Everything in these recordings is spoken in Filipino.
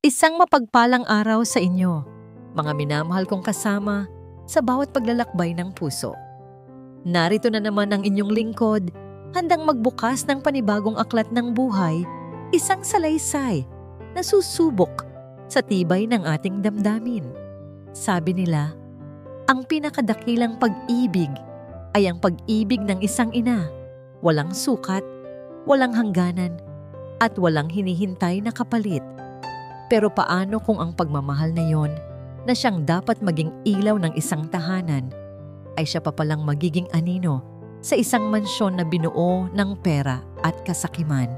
Isang mapagpalang araw sa inyo, mga minamahal kong kasama sa bawat paglalakbay ng puso. Narito na naman ang inyong lingkod, handang magbukas ng panibagong aklat ng buhay, isang salaysay na susubok sa tibay ng ating damdamin. Sabi nila, ang pinakadakilang pag-ibig ay ang pag-ibig ng isang ina, walang sukat, walang hangganan, at walang hinihintay na kapalit. Pero paano kung ang pagmamahal na yon, na siyang dapat maging ilaw ng isang tahanan, ay siya pa palang magiging anino sa isang mansyon na binuo ng pera at kasakiman?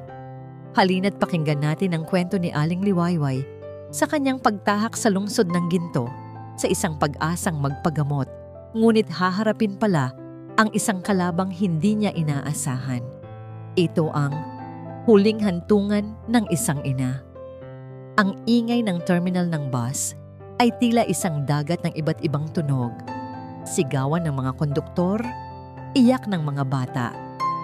Halina't pakinggan natin ang kwento ni Aling Liwayway sa kanyang pagtahak sa lungsod ng ginto sa isang pag-asang magpagamot, ngunit haharapin pala ang isang kalabang hindi niya inaasahan. Ito ang huling hantungan ng isang ina. Ang ingay ng terminal ng bus ay tila isang dagat ng iba't ibang tunog. Sigawan ng mga konduktor, iyak ng mga bata,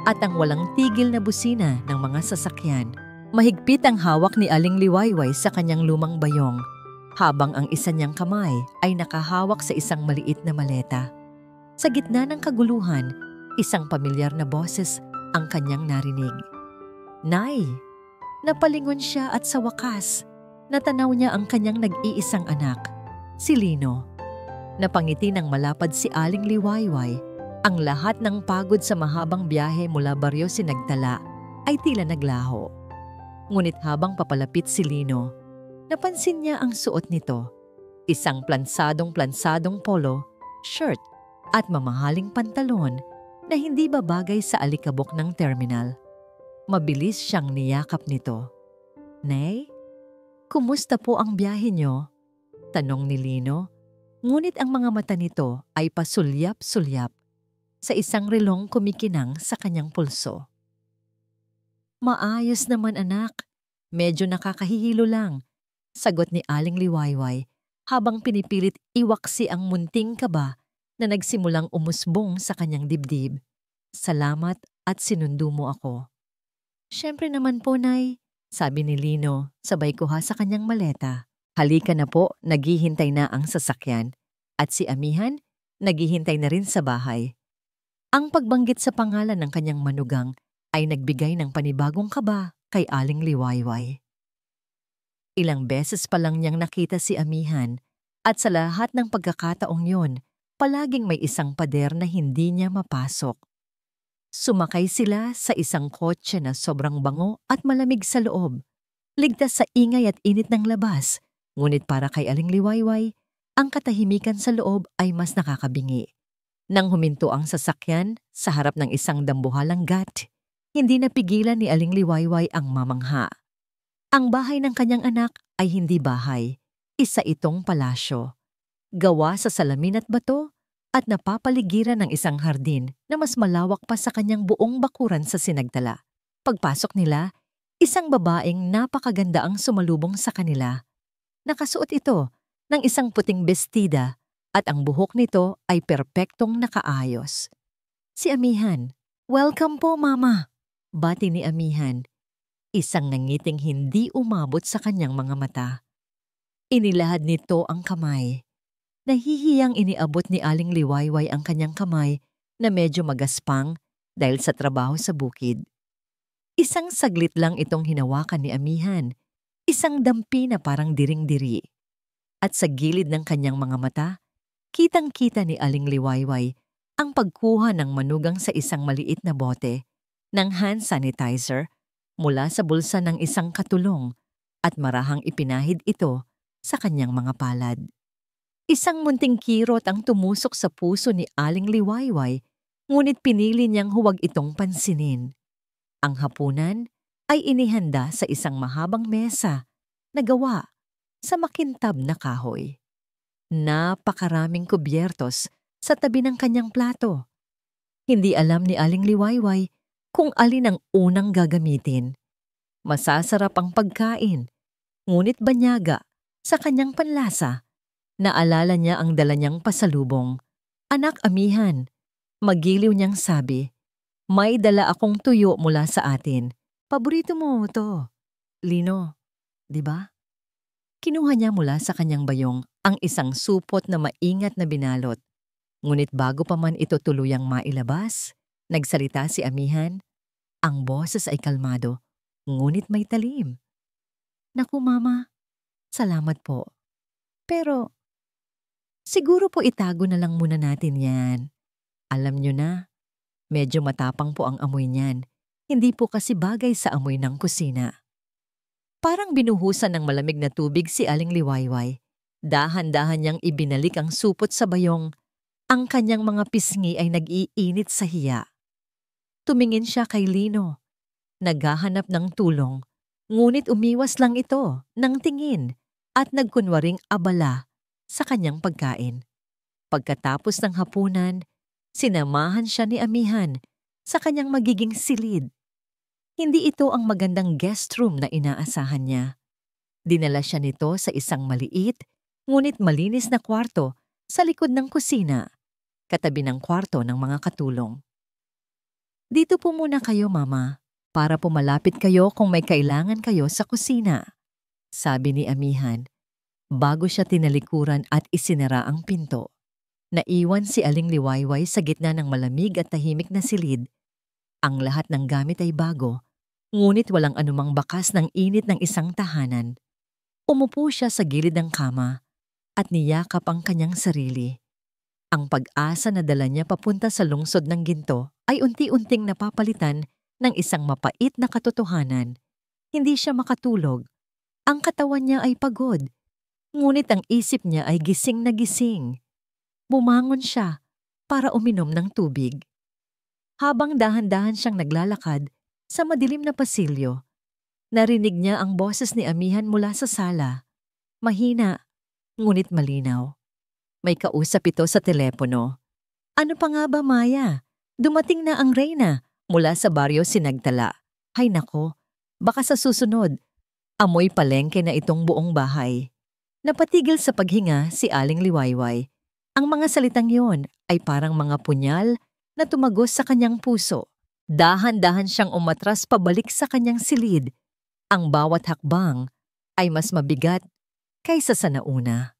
at ang walang tigil na busina ng mga sasakyan. Mahigpit ang hawak ni Aling Liwayway sa kanyang lumang bayong, habang ang isa niyang kamay ay nakahawak sa isang maliit na maleta. Sa gitna ng kaguluhan, isang pamilyar na boses ang kanyang narinig. "Nay!" Napalingon siya at sa wakas, natanaw niya ang kanyang nag-iisang anak, si Lino. Napangiti ng malapad si Aling Liwayway. Ang lahat ng pagod sa mahabang biyahe mula Baryo Sinagtala ay tila naglaho. Ngunit habang papalapit si Lino, napansin niya ang suot nito. Isang plansadong polo, shirt at mamahaling pantalon na hindi babagay sa alikabok ng terminal. Mabilis siyang niyakap nito. "Nay, kumusta po ang biyahe niyo?" tanong ni Lino, ngunit ang mga mata nito ay pasulyap-sulyap sa isang relong kumikinang sa kanyang pulso. "Maayos naman anak, medyo nakakahihilo lang," sagot ni Aling Liwayway habang pinipilit iwaksi ang munting kaba na nagsimulang umusbong sa kanyang dibdib. "Salamat at sinundo mo ako." "Siyempre naman po, Nay," sabi ni Lino sabay kuha sa kanyang maleta. "Halika na po, naghihintay na ang sasakyan." At si Amihan, naghihintay na rin sa bahay. Ang pagbanggit sa pangalan ng kanyang manugang ay nagbigay ng panibagong kaba kay Aling Liwayway. Ilang beses pa lang niyang nakita si Amihan, at sa lahat ng pagkakataong yon, palaging may isang pader na hindi niya mapasok. Sumakay sila sa isang kotse na sobrang bango at malamig sa loob, ligtas sa ingay at init ng labas, ngunit para kay Aling Liwayway, ang katahimikan sa loob ay mas nakakabingi. Nang huminto ang sasakyan sa harap ng isang dambuhalang gat, hindi napigilan ni Aling Liwayway ang mamangha. Ang bahay ng kanyang anak ay hindi bahay, isa itong palasyo. Gawa sa salamin at bato at napapaligiran ng isang hardin na mas malawak pa sa kanyang buong bakuran sa Sinagtala. Pagpasok nila, isang babaeng napakaganda ang sumalubong sa kanila. Nakasuot ito ng isang puting bestida at ang buhok nito ay perpektong nakaayos. Si Amihan. "Welcome po, Mama," bati ni Amihan. Isang nangiting hindi umabot sa kanyang mga mata. Inilahad nito ang kamay. Nahihiyang iniabot ni Aling Liwayway ang kanyang kamay na medyo magaspang dahil sa trabaho sa bukid. Isang saglit lang itong hinawakan ni Amihan, isang dampi na parang diring-diri. At sa gilid ng kanyang mga mata, kitang-kita ni Aling Liwayway ang pagkuha ng manugang sa isang maliit na bote ng hand sanitizer mula sa bulsa ng isang katulong at marahang ipinahid ito sa kanyang mga palad. Isang munting kirot ang tumusok sa puso ni Aling Liwayway, ngunit pinili niyang huwag itong pansinin. Ang hapunan ay inihanda sa isang mahabang mesa na gawa sa makintab na kahoy. Napakaraming kubyertos sa tabi ng kanyang plato. Hindi alam ni Aling Liwayway kung alin ang unang gagamitin. Masasarap ang pagkain, ngunit banyaga sa kanyang panlasa. Naalala niya ang dala niyang pasalubong. "Anak, Amihan," magiliw niyang sabi, "may dala akong tuyo mula sa atin. Paborito mo to, Lino, di ba?" Kinuha niya mula sa kanyang bayong ang isang supot na maingat na binalot. Ngunit bago pa man ito tuluyang mailabas, nagsalita si amihan. Ang boses ay kalmado, ngunit may talim. Naku mama, salamat po. Pero siguro po itago na lang muna natin yan. Alam niyo na, medyo matapang po ang amoy niyan. Hindi po kasi bagay sa amoy ng kusina. Parang binuhusan ng malamig na tubig si Aling Liwayway. Dahan-dahan niyang ibinalik ang supot sa bayong. Ang kanyang mga pisngi ay nag-iinit sa hiya. Tumingin siya kay Lino. Naghahanap ng tulong. Ngunit umiwas lang ito ng tingin at nagkunwaring abala sa kanyang pagkain. Pagkatapos ng hapunan, sinamahan siya ni amihan sa kanyang magiging silid. Hindi ito ang magandang guest room na inaasahan niya. Dinala siya nito sa isang maliit, ngunit malinis na kwarto sa likod ng kusina, katabi ng kwarto ng mga katulong. Dito po muna kayo, Mama, para po malapit kayo kung may kailangan kayo sa kusina, sabi ni amihan, bago siya tinalikuran at isinara ang pinto. Naiwan si Aling Liwayway sa gitna ng malamig at tahimik na silid. Ang lahat ng gamit ay bago, ngunit walang anumang bakas ng init ng isang tahanan. Umupo siya sa gilid ng kama at niyakap ang kanyang sarili. Ang pag-asa na dala niya papunta sa lungsod ng ginto ay unti-unting napapalitan ng isang mapait na katotohanan. Hindi siya makatulog. Ang katawan niya ay pagod, ngunit ang isip niya ay gising na gising. Bumangon siya para uminom ng tubig. Habang dahan-dahan siyang naglalakad sa madilim na pasilyo, narinig niya ang boses ni amihan mula sa sala. Mahina, ngunit malinaw. May kausap ito sa telepono. Ano pa nga ba, Maya? Dumating na ang reyna mula sa baryo Sinagtala. Hay nako, baka sa susunod, amoy palengke na itong buong bahay. Napatigil sa paghinga si Aling Liwayway. Ang mga salitang yon ay parang mga punyal na tumagos sa kanyang puso. Dahan-dahan siyang umatras pabalik sa kanyang silid. Ang bawat hakbang ay mas mabigat kaysa sa nauna.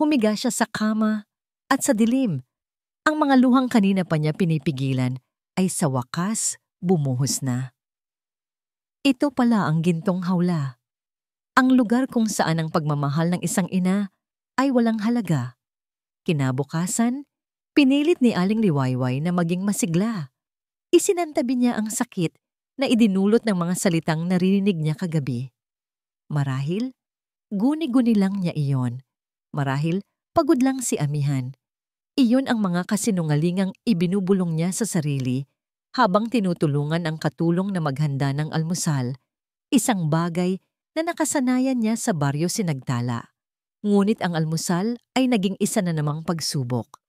Humiga siya sa kama at sa dilim. Ang mga luhang kanina pa niya pinipigilan ay sa wakas bumuhos na. Ito pala ang gintong hawla. Ang lugar kung saan ang pagmamahal ng isang ina ay walang halaga. Kinabukasan, pinilit ni Aling Liwayway na maging masigla. Isinantabi niya ang sakit na idinulot ng mga salitang narinig niya kagabi. Marahil, guni-guni lang niya iyon. Marahil, pagod lang si amihan. Iyon ang mga kasinungalingang ibinubulong niya sa sarili habang tinutulungan ang katulong na maghanda ng almusal, isang bagay na nakasanayan niya sa baryo Sinagtala. Ngunit ang almusal ay naging isa na namang pagsubok.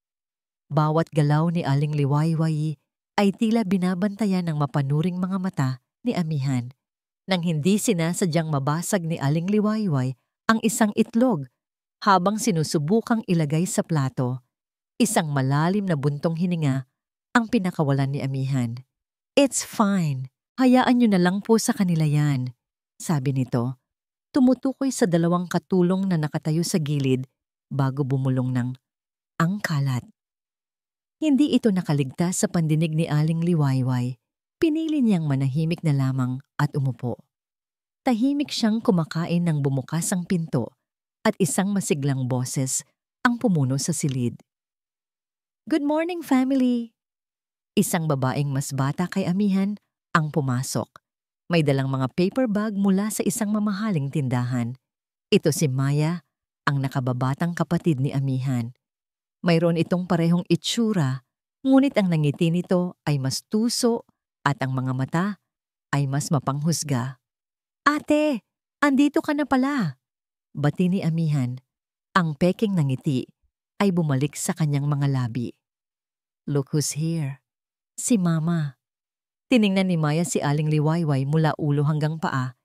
Bawat galaw ni Aling Liwayway ay tila binabantayan ng mapanuring mga mata ni amihan. Nang hindi sinasadyang mabasag ni Aling Liwayway ang isang itlog habang sinusubukang ilagay sa plato, isang malalim na buntong hininga ang pinakawalan ni amihan. It's fine. Hayaan niyo na lang po sa kanila yan, sabi nito. Tumutukoy sa dalawang katulong na nakatayo sa gilid bago bumulong ng ang kalat. Hindi ito nakaligtas sa pandinig ni Aling Liwayway. Pinili niyang manahimik na lamang at umupo. Tahimik siyang kumakain nang bumukas ang pinto at isang masiglang boses ang pumuno sa silid. Good morning, family! Isang babaeng mas bata kay amihan ang pumasok. May dalang mga paper bag mula sa isang mamahaling tindahan. Ito si Maya, ang nakababatang kapatid ni amihan. Mayroon itong parehong itsura, ngunit ang nangiti nito ay mas tuso at ang mga mata ay mas mapanghusga. Ate, andito ka na pala! Bati ni amihan. Ang peking ng ngiti ay bumalik sa kanyang mga labi. Look who's here. Si Mama. Tiningnan ni Maya si Aling Liwayway mula ulo hanggang paa.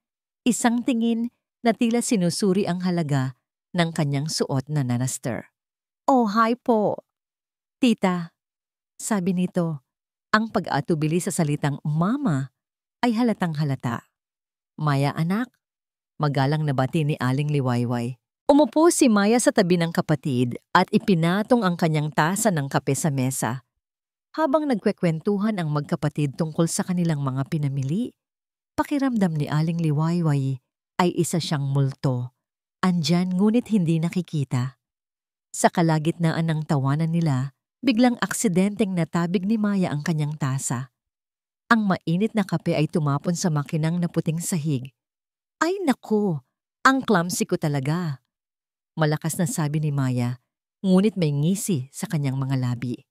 Isang tingin na tila sinusuri ang halaga ng kanyang suot na nanaster. Oh, hi po. Tita, sabi nito. Ang pag-atubili sa salitang mama ay halatang halata. Maya anak, Magalang na bati ni Aling Liwayway. Umupo si Maya sa tabi ng kapatid at ipinatong ang kanyang tasa ng kape sa mesa. Habang nagkwekwentuhan ang magkapatid tungkol sa kanilang mga pinamili, pakiramdam ni Aling Liwayway ay isa siyang multo. Andyan ngunit hindi nakikita. Sa kalagitnaan ng tawanan nila, biglang aksidenteng natabig ni Maya ang kanyang tasa. Ang mainit na kape ay tumapon sa makinang na puting sahig. Ay naku, ang clumsy ko talaga. Malakas na sabi ni Maya, ngunit may ngisi sa kanyang mga labi.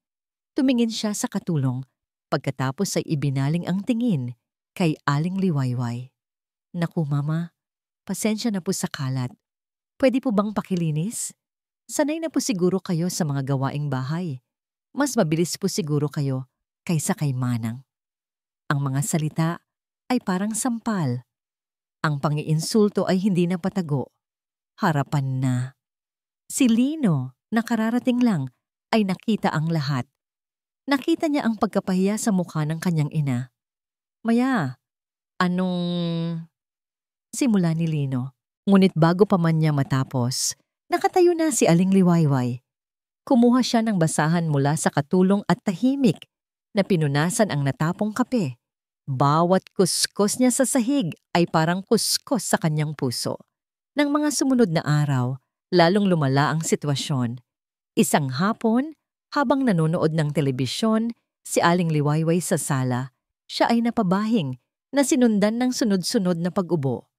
Tumingin siya sa katulong, pagkatapos ay ibinaling ang tingin kay Aling Liwayway. Naku mama, pasensya na po sa kalat. Pwede po bang pakilinis? Sanay na po siguro kayo sa mga gawaing bahay. Mas mabilis po siguro kayo kaysa kay Manang. Ang mga salita ay parang sampal. Ang pangiinsulto ay hindi na patago. Harapan na. Si Lino, na kararating lang, ay nakita ang lahat. Nakita niya ang pagkapahiya sa mukha ng kanyang ina. Maya, anong... Simula ni Lino. Ngunit bago pa man niya matapos, nakatayo na si Aling Liwayway. Kumuha siya ng basahan mula sa katulong at tahimik na pinunasan ang natapong kape. Bawat kuskos niya sa sahig ay parang kuskos sa kanyang puso. Nang mga sumunod na araw, lalong lumala ang sitwasyon. Isang hapon, habang nanonood ng telebisyon, si Aling Liwayway sa sala, siya ay napabahing na sinundan ng sunod-sunod na pag-ubo.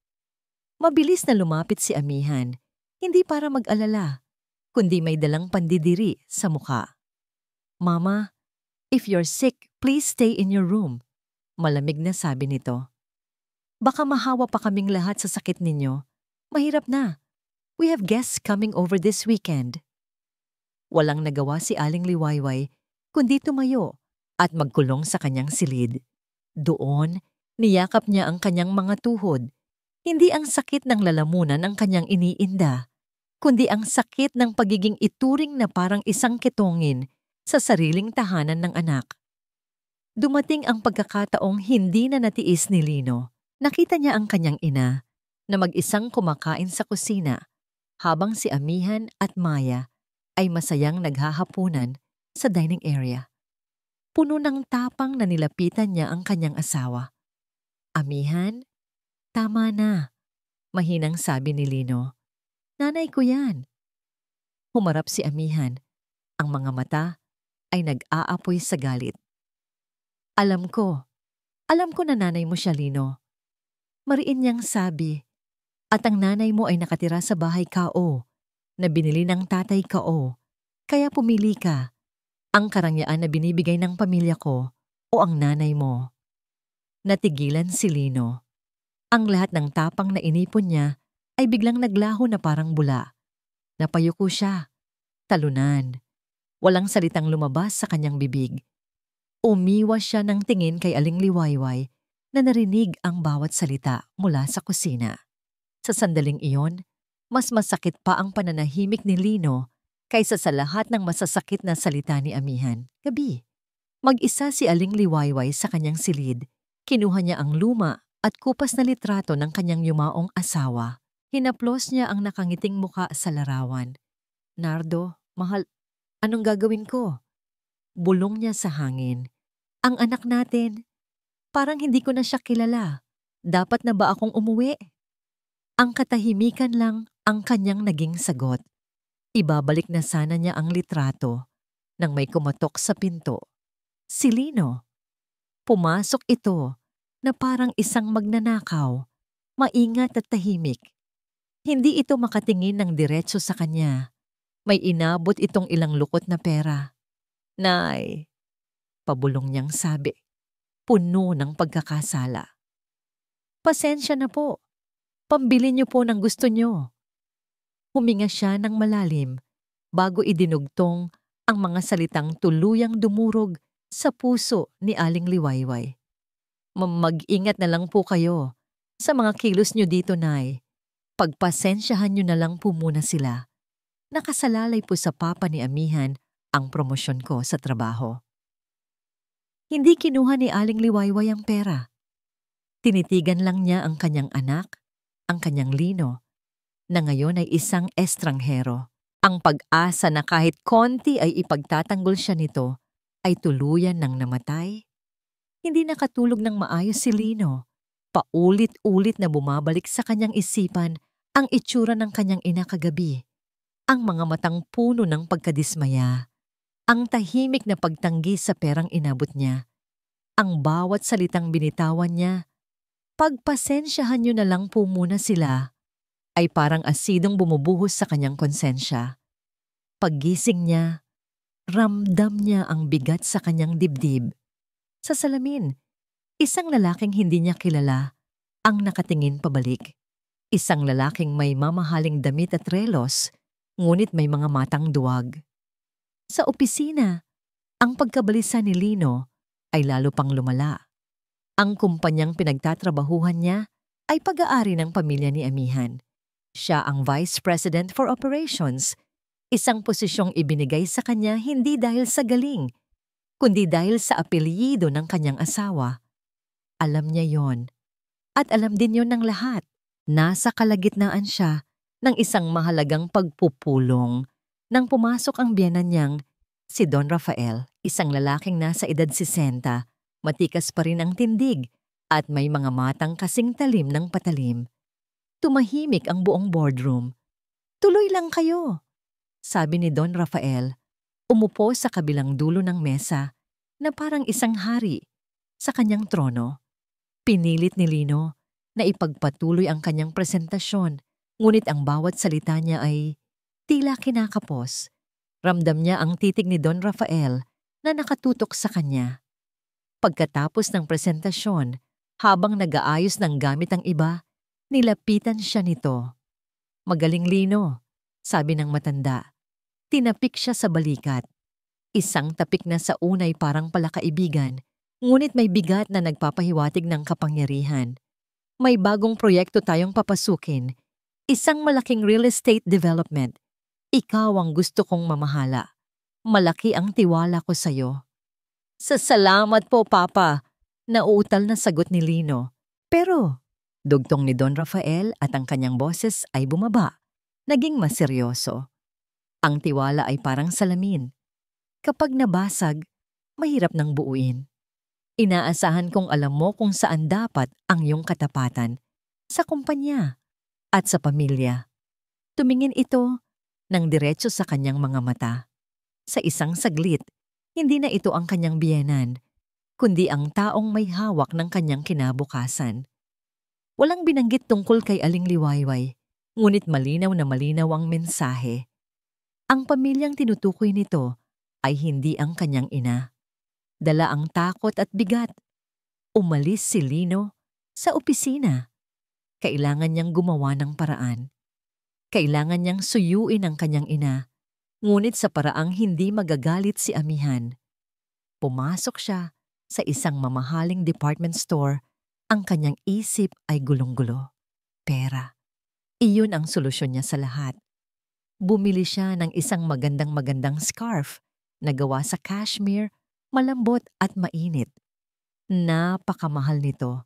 Mabilis na lumapit si Amihan, hindi para mag-alala, kundi may dalang pandidiri sa mukha. Mama, if you're sick, please stay in your room. Malamig na sabi nito. Baka mahawa pa kaming lahat sa sakit ninyo. Mahirap na. We have guests coming over this weekend. Walang nagawa si Aling Liwayway kundi tumayo at magkulong sa kanyang silid. Doon, niyakap niya ang kanyang mga tuhod. Hindi ang sakit ng lalamunan ang kanyang iniinda, kundi ang sakit ng pagiging ituring na parang isang ketongin sa sariling tahanan ng anak. Dumating ang pagkakataong hindi na natiis ni Lino. Nakita niya ang kanyang ina na mag-isang kumakain sa kusina habang si Amihan at Maya ay masayang naghahapunan sa dining area. Puno ng tapang na nilapitan niya ang kanyang asawa. Amihan, tama na, mahinang sabi ni Lino. Nanay ko yan. Humarap si Amihan. Ang mga mata ay nag-aapoy sa galit. Alam ko na nanay mo siya, Lino. Mariin niyang sabi. At ang nanay mo ay nakatira sa bahay Kao, na binili ng tatay Kao. Kaya pumili ka, ang karangyaan na binibigay ng pamilya ko o ang nanay mo. Natigilan si Lino. Ang lahat ng tapang na inipon niya ay biglang naglaho na parang bula. Napayuko siya. Talunan. Walang salitang lumabas sa kanyang bibig. Umiwas siya ng tingin kay Aling Liwayway na narinig ang bawat salita mula sa kusina. Sa sandaling iyon, mas masakit pa ang pananahimik ni Lino kaysa sa lahat ng masasakit na salita ni Amihan. Gabi, mag-isa si Aling Liwayway sa kanyang silid. Kinuha niya ang luma at kupas na litrato ng kanyang yumaong asawa. Hinaplos niya ang nakangiting muka sa larawan. Nardo, mahal, anong gagawin ko? Bulong niya sa hangin. Ang anak natin, parang hindi ko na siya kilala. Dapat na ba akong umuwi? Ang katahimikan lang ang kanyang naging sagot. Ibabalik na sana niya ang litrato nang may kumatok sa pinto. Si Lino. Pumasok ito na parang isang magnanakaw, maingat at tahimik. Hindi ito makatingin ng diretso sa kanya. May inabot itong ilang lukot na pera. Nay, pabulong niyang sabi, puno ng pagkakasala. Pasensya na po. Pambili niyo po ng gusto niyo. Huminga siya ng malalim bago idinugtong ang mga salitang tuluyang dumurog sa puso ni Aling Liwayway. Mag-ingat na lang po kayo sa mga kilos niyo dito, Nay. Pagpasensyahan niyo na lang po muna sila. Nakasalalay po sa papa ni Amihan ang promosyon ko sa trabaho. Hindi kinuha ni Aling Liwayway ang pera. Tinitigan lang niya ang kanyang anak ang kanyang Lino, na ngayon ay isang estranghero. Ang pag-asa na kahit konti ay ipagtatanggol siya nito ay tuluyan ng namatay. Hindi nakatulog ng maayos si Lino. Paulit-ulit na bumabalik sa kanyang isipan ang itsura ng kanyang ina kagabi. Ang mga matang puno ng pagkadismaya. Ang tahimik na pagtanggi sa perang inabot niya. Ang bawat salitang binitawan niya. Pagpasensyahan niyo na lang po muna sila, ay parang asidong bumubuhos sa kanyang konsensya. Paggising niya, ramdam niya ang bigat sa kanyang dibdib. Sa salamin, isang lalaking hindi niya kilala ang nakatingin pabalik. Isang lalaking may mamahaling damit at relos, ngunit may mga matang duwag. Sa opisina, ang pagkabalisa ni Lino ay lalo pang lumala. Ang kumpanyang pinagtatrabahuhan niya ay pag-aari ng pamilya ni Amihan. Siya ang Vice President for Operations, isang posisyong ibinigay sa kanya hindi dahil sa galing, kundi dahil sa apelyido ng kanyang asawa. Alam niya yon. At alam din yon ng lahat. Nasa kalagitnaan siya ng isang mahalagang pagpupulong nang pumasok ang biyenan niyang si Don Rafael, isang lalaking nasa edad 60, matikas pa rin ang tindig at may mga matang kasing talim ng patalim. Tumahimik ang buong boardroom. "Tuloy lang kayo," sabi ni Don Rafael. Umupo sa kabilang dulo ng mesa na parang isang hari sa kanyang trono. Pinilit ni Lino na ipagpatuloy ang kanyang presentasyon, ngunit ang bawat salita niya ay tila kinakapos. Ramdam niya ang titig ni Don Rafael na nakatutok sa kanya. Pagkatapos ng presentasyon, habang nag-aayos ng gamit ang iba, nilapitan siya nito. "Magaling, Lino," sabi ng matanda. Tinapik siya sa balikat. Isang tapik na sa unay parang palakaibigan, ngunit may bigat na nagpapahiwatig ng kapangyarihan. "May bagong proyekto tayong papasukin. Isang malaking real estate development. Ikaw ang gusto kong mamahala. Malaki ang tiwala ko sa'yo." "Salamat po, Papa," nauutal na sagot ni Lino. Pero dugtong ni Don Rafael at ang kanyang boses ay bumaba, naging mas seryoso. Ang tiwala ay parang salamin. Kapag nabasag, mahirap nang buuin. Inaasahan kong alam mo kung saan dapat ang iyong katapatan, sa kumpanya at sa pamilya. Tumingin ito ng diretso sa kanyang mga mata. Sa isang saglit, hindi na ito ang kanyang biyenan, kundi ang taong may hawak ng kanyang kinabukasan. Walang binanggit tungkol kay Aling Liwayway, ngunit malinaw na malinaw ang mensahe. Ang pamilyang tinutukoy nito ay hindi ang kanyang ina. Dala ang takot at bigat. Umalis si Lino sa opisina. Kailangan niyang gumawa ng paraan. Kailangan niyang suyuin ang kanyang ina, ngunit sa paraang hindi magagalit si Amihan. Pumasok siya sa isang mamahaling department store. Ang kanyang isip ay gulong-gulo. Pera. Iyon ang solusyon niya sa lahat. Bumili siya ng isang magandang scarf na gawa sa cashmere, malambot at mainit. Napakamahal nito.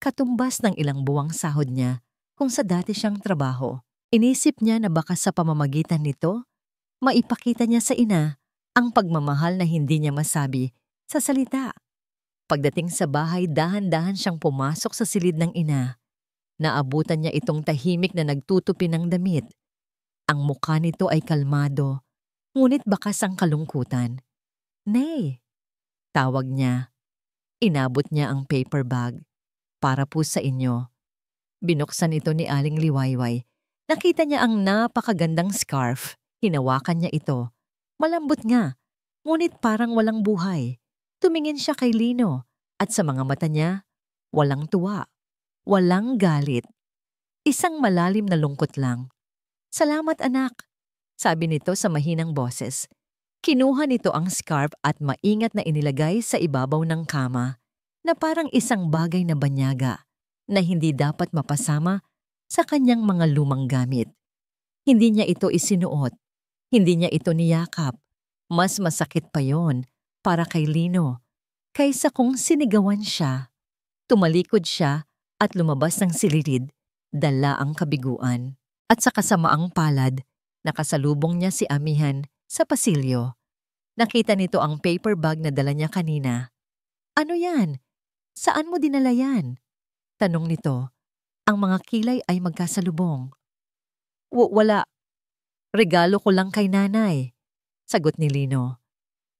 Katumbas ng ilang buwang sahod niya kung sa dati siyang trabaho. Inisip niya na baka sa pamamagitan nito, maipakita niya sa ina ang pagmamahal na hindi niya masabi sa salita. Pagdating sa bahay, dahan-dahan siyang pumasok sa silid ng ina. Naabutan niya itong tahimik na nagtutupi ng damit. Ang mukha nito ay kalmado, ngunit bakas ang kalungkutan. "Nay," tawag niya. Inabot niya ang paper bag. "Para po sa inyo." Binuksan ito ni Aling Liwayway. Nakita niya ang napakagandang scarf. Hinawakan niya ito. Malambot nga, ngunit parang walang buhay. Tumingin siya kay Lino at sa mga mata niya, walang tuwa, walang galit. Isang malalim na lungkot lang. "Salamat, anak," sabi nito sa mahinang boses. Kinuha nito ang scarf at maingat na inilagay sa ibabaw ng kama na parang isang bagay na banyaga na hindi dapat mapasama sa kanyang mga lumang gamit. Hindi niya ito isinuot. Hindi niya ito niyakap. Mas masakit pa yon para kay Lino kaysa kung sinigawan siya. Tumalikod siya at lumabas ng silid dala ang kabiguan. At sa kasamaang palad, nakasalubong niya si Amihan sa pasilyo. Nakita nito ang paper bag na dala niya kanina. Ano yan? Saan mo dinala yan? Tanong nito. Ang mga kilay ay magkasalubong. Wala. Regalo ko lang kay nanay. Sagot ni Lino.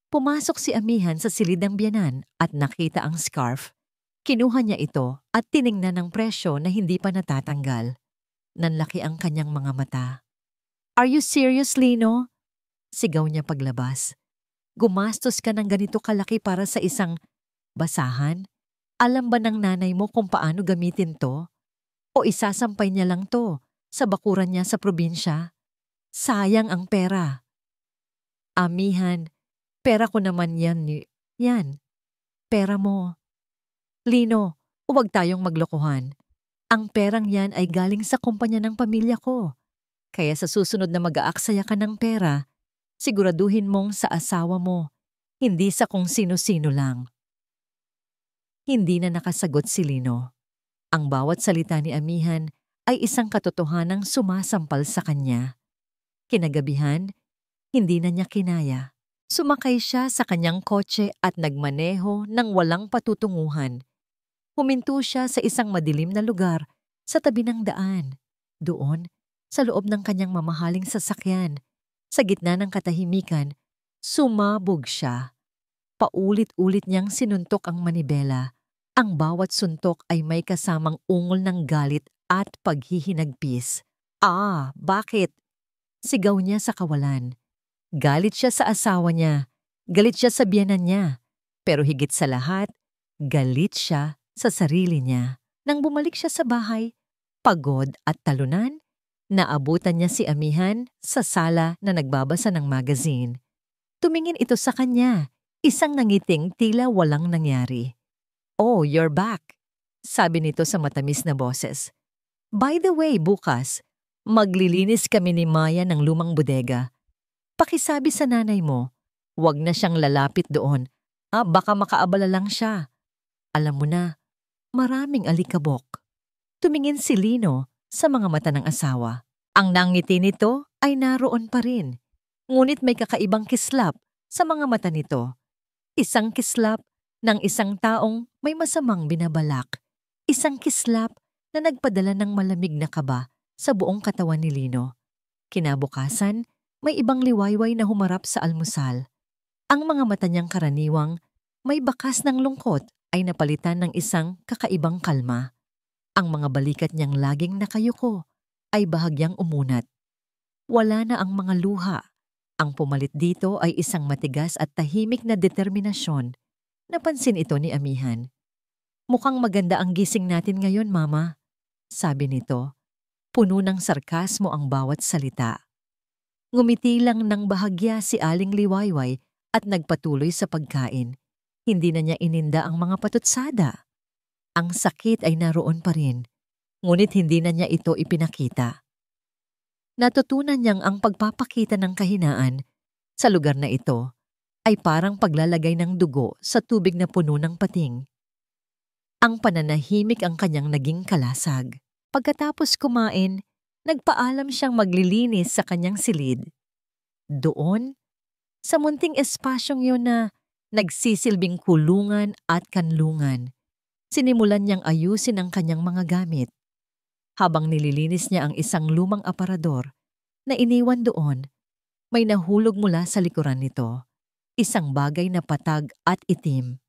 Pumasok si Amihan sa silid ng biyanan at nakita ang scarf. Kinuha niya ito at tiningnan ng presyo na hindi pa natatanggal. Nanlaki ang kanyang mga mata. Are you serious, Lino? Sigaw niya paglabas. Gumastos ka ng ganito kalaki para sa isang basahan? Alam ba ng nanay mo kung paano gamitin to? O isasampay niya lang to sa bakuran niya sa probinsya? Sayang ang pera. Amihan, pera ko naman yan. Yan, pera mo. Lino, huwag tayong maglokohan. Ang perang yan ay galing sa kumpanya ng pamilya ko. Kaya sa susunod na mag-aaksaya ka ng pera, siguraduhin mong sa asawa mo, hindi sa kung sino-sino lang. Hindi na nakasagot si Lino. Ang bawat salita ni Amihan ay isang katotohanang sumasampal sa kanya. Kinagabihan, hindi na niya kinaya. Sumakay siya sa kanyang kotse at nagmaneho ng walang patutunguhan. Huminto siya sa isang madilim na lugar sa tabi ng daan. Doon, sa loob ng kanyang mamahaling sasakyan, sa gitna ng katahimikan, sumabog siya. Paulit-ulit niyang sinuntok ang manibela. Ang bawat suntok ay may kasamang ungol ng galit at paghihinagpis. Bakit? Sigaw niya sa kawalan. Galit siya sa asawa niya. Galit siya sa biyenan niya. Pero higit sa lahat, galit siya sa sarili niya. Nang bumalik siya sa bahay, pagod at talunan, naabutan niya si Amihan sa sala na nagbabasa ng magazine. Tumingin ito sa kanya, isang nangiting tila walang nangyari. Oh, you're back, sabi nito sa matamis na boses. By the way, bukas, maglilinis kami ni Maya ng lumang bodega. Pakisabi sa nanay mo, huwag na siyang lalapit doon. Baka makaabala lang siya. Alam mo na, maraming alikabok. Tumingin si Lino sa mga mata ng asawa. Ang nangiti nito ay naroon pa rin. Ngunit may kakaibang kislap sa mga mata nito. Isang kislap ng isang taong may masamang binabalak. Isang kislap na nagpadala ng malamig na kaba sa buong katawan ni Lino. Kinabukasan, may ibang liwayway na humarap sa almusal. Ang mga mata niyang karaniwang may bakas ng lungkot ay napalitan ng isang kakaibang kalma. Ang mga balikat niyang laging nakayuko ay bahagyang umunat. Wala na ang mga luha. Ang pumalit dito ay isang matigas at tahimik na determinasyon. Napansin ito ni Amihan. Mukhang maganda ang gising natin ngayon, Mama, sabi nito. Puno ng sarkasmo ang bawat salita. Ngumiti lang ng bahagya si Aling Liwayway at nagpatuloy sa pagkain. Hindi na niya ininda ang mga patutsada. Ang sakit ay naroon pa rin, ngunit hindi na niya ito ipinakita. Natutunan niyang ang pagpapakita ng kahinaan sa lugar na ito ay parang paglalagay ng dugo sa tubig na puno ng pating. Ang pananahimik ang kanyang naging kalasag. Pagkatapos kumain, nagpaalam siyang maglilinis sa kanyang silid. Doon, sa munting espasyong yun na nagsisilbing kulungan at kanlungan, sinimulan niyang ayusin ang kanyang mga gamit. Habang nililinis niya ang isang lumang aparador na iniwan doon, may nahulog mula sa likuran nito. Isang bagay na patag at itim.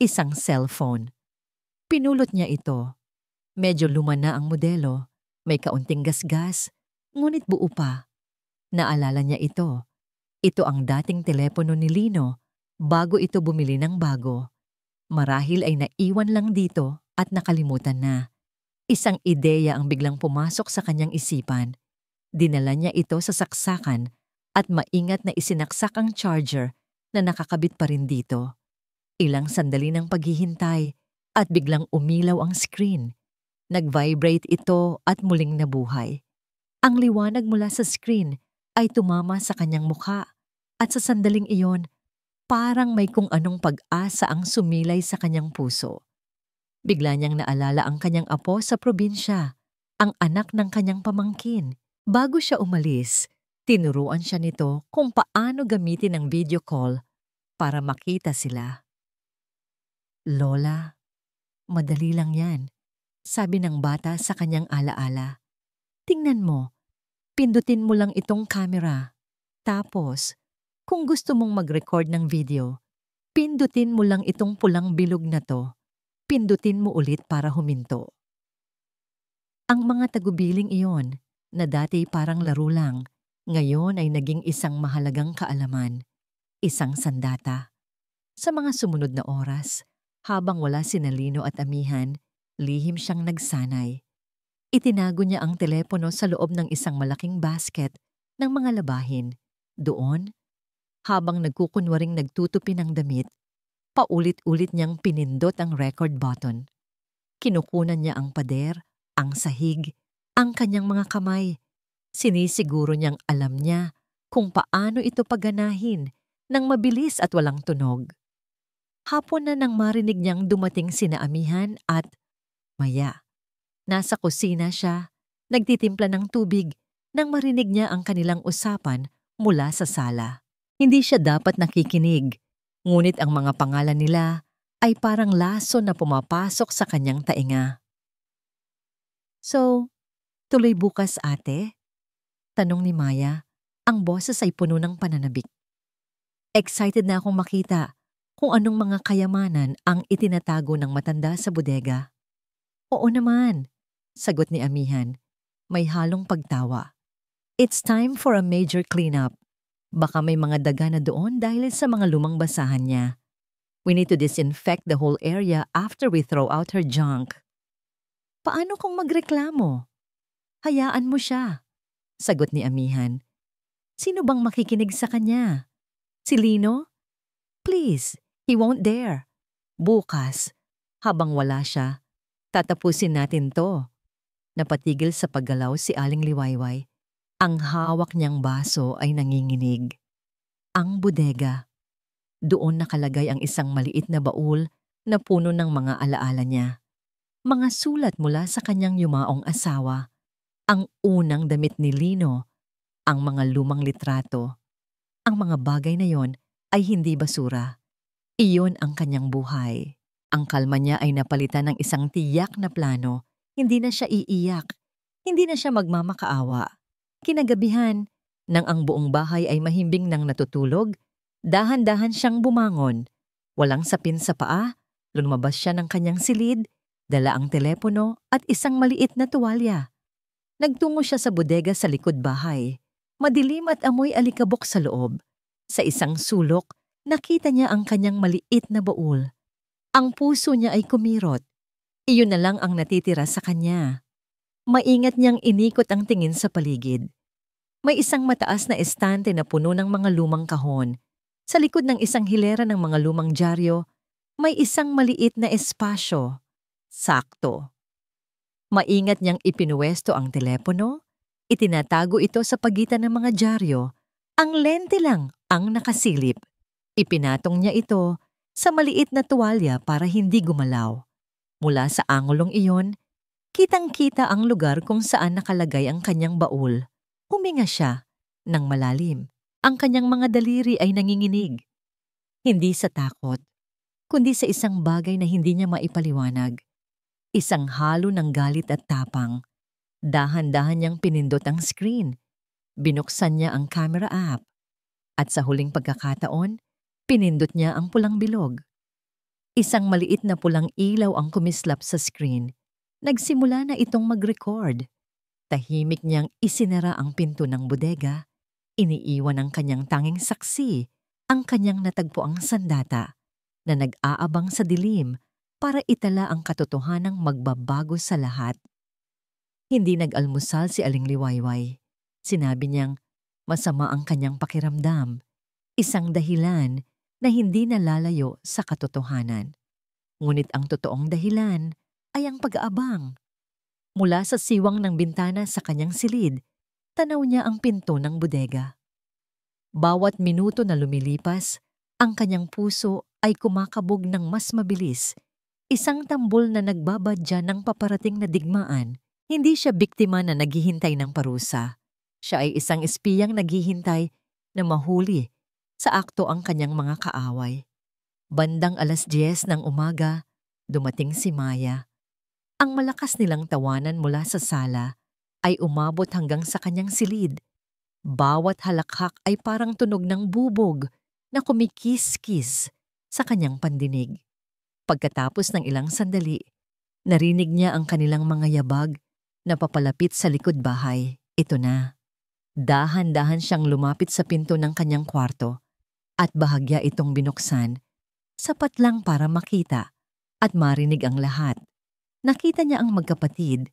Isang cellphone. Pinulot niya ito. Medyo luma na ang modelo. May kaunting gasgas, ngunit buo pa. Naalala niya ito. Ito ang dating telepono ni Lino bago ito bumili ng bago. Marahil ay naiwan lang dito at nakalimutan na. Isang ideya ang biglang pumasok sa kanyang isipan. Dinala niya ito sa saksakan at maingat na isinaksak ang charger na nakakabit pa rin dito. Ilang sandali ng paghihintay at biglang umilaw ang screen. Nag-vibrate ito at muling nabuhay. Ang liwanag mula sa screen ay tumama sa kanyang mukha at sa sandaling iyon, parang may kung anong pag-asa ang sumilay sa kanyang puso. Bigla niyang naalala ang kanyang apo sa probinsya. ang anak ng kanyang pamangkin. Bago siya umalis, tinuruan siya nito kung paano gamitin ang video call para makita sila. "Lola, madali lang yan," sabi ng bata sa kanyang alaala. "Tingnan mo, pindutin mo lang itong camera. Tapos, kung gusto mong mag-record ng video, pindutin mo lang itong pulang bilog na to. Pindutin mo ulit para huminto." Ang mga tagubiling iyon, na dati parang laro lang, ngayon ay naging isang mahalagang kaalaman, isang sandata. Sa mga sumunod na oras, habang wala sina Lino at Amihan, lihim siyang nagsanay. Itinago niya ang telepono sa loob ng isang malaking basket ng mga labahin. Doon, habang nagkukunwaring nagtutupi ng damit, paulit-ulit niyang pinindot ang record button. Kinukunan niya ang pader, ang sahig, ang kanyang mga kamay. Sinisiguro niyang alam niya kung paano ito paganahin nang mabilis at walang tunog. Hapon na nang marinig niyang dumating sina Amihan at Maya. Nasa kusina siya, nagtitimpla ng tubig nang marinig niya ang kanilang usapan mula sa sala. Hindi siya dapat nakikinig, ngunit ang mga pangalan nila ay parang laso na pumapasok sa kanyang tainga. "So, tuloy bukas, ate?" tanong ni Maya. Ang boses ay puno ng pananabik. Excited na akong makita kung anong mga kayamanan ang itinatago ng matanda sa bodega. "Oo naman," sagot ni Amihan. May halong pagtawa. "It's time for a major cleanup. Baka may mga daga na doon dahil sa mga lumang basahan niya. We need to disinfect the whole area after we throw out her junk." "Paano kung magreklamo?" "Hayaan mo siya," sagot ni Amihan. "Sino bang makikinig sa kanya? Si Lino? Please, he won't dare. Bukas, habang wala siya, tatapusin natin to." Napatigil sa paggalaw si Aling Liwayway. Ang hawak niyang baso ay nanginginig. Ang bodega. Doon nakalagay ang isang maliit na baul na puno ng mga alaala niya. Mga sulat mula sa kanyang yumaong asawa, ang unang damit ni Lino, ang mga lumang litrato. Ang mga bagay na yon ay hindi basura. Iyon ang kanyang buhay. Ang kalma niya ay napalitan ng isang tiyak na plano. Hindi na siya iiyak. Hindi na siya magmamakaawa. Kinagabihan, nang ang buong bahay ay mahimbing nang natutulog, dahan-dahan siyang bumangon. Walang sapin sa paa, lumabas siya ng kanyang silid, dala ang telepono at isang maliit na tuwalya. Nagtungo siya sa bodega sa likod bahay. Madilim at amoy alikabok sa loob. Sa isang sulok, nakita niya ang kanyang maliit na baul. Ang puso niya ay kumirot. Iyon na lang ang natitira sa kanya. Maingat niyang inikot ang tingin sa paligid. May isang mataas na estante na puno ng mga lumang kahon. Sa likod ng isang hilera ng mga lumang dyaryo, may isang maliit na espasyo. Sakto. Maingat niyang ipinuwesto ang telepono, itinatago ito sa pagitan ng mga dyaryo. Ang lente lang ang nakasilip. Ipinatong niya ito sa maliit na tuwalya para hindi gumalaw. Mula sa angulong iyon, kitang-kita ang lugar kung saan nakalagay ang kanyang baul. Huminga siya ng malalim. Ang kanyang mga daliri ay nanginginig. Hindi sa takot, kundi sa isang bagay na hindi niya maipaliwanag. Isang halo ng galit at tapang. Dahan-dahan niyang pinindot ang screen. Binuksan niya ang camera app. At sa huling pagkakataon, pinindot niya ang pulang bilog. Isang maliit na pulang ilaw ang kumislap sa screen. Nagsimula na itong mag-record. Tahimik niyang isinara ang pinto ng bodega. Iniiwan ang kanyang tanging saksi, ang kanyang natagpuang sandata, na nag-aabang sa dilim para itala ang katotohanang magbabago sa lahat. Hindi nag-almusal si Aling Liwayway. Sinabi niyang masama ang kanyang pakiramdam, isang dahilan na hindi nalalayo sa katotohanan. Ngunit ang totoong dahilan ay ang pag-aabang. Mula sa siwang ng bintana sa kanyang silid, tanaw niya ang pinto ng bodega. Bawat minuto na lumilipas, ang kanyang puso ay kumakabog ng mas mabilis, isang tambol na nagbabadya ng paparating na digmaan. Hindi siya biktima na naghihintay ng parusa. Siya ay isang espiyang naghihintay na mahuli sa akto ang kanyang mga kaaway. Bandang 10:00 ng umaga, dumating si Maya. Ang malakas nilang tawanan mula sa sala ay umabot hanggang sa kanyang silid. Bawat halakhak ay parang tunog ng bubog na kumikis-kis sa kanyang pandinig. Pagkatapos ng ilang sandali, narinig niya ang kanilang mga yabag na papalapit sa likod bahay. Ito na. Dahan-dahan siyang lumapit sa pinto ng kanyang kwarto at bahagya itong binuksan, sapat lang para makita at marinig ang lahat. Nakita niya ang magkapatid.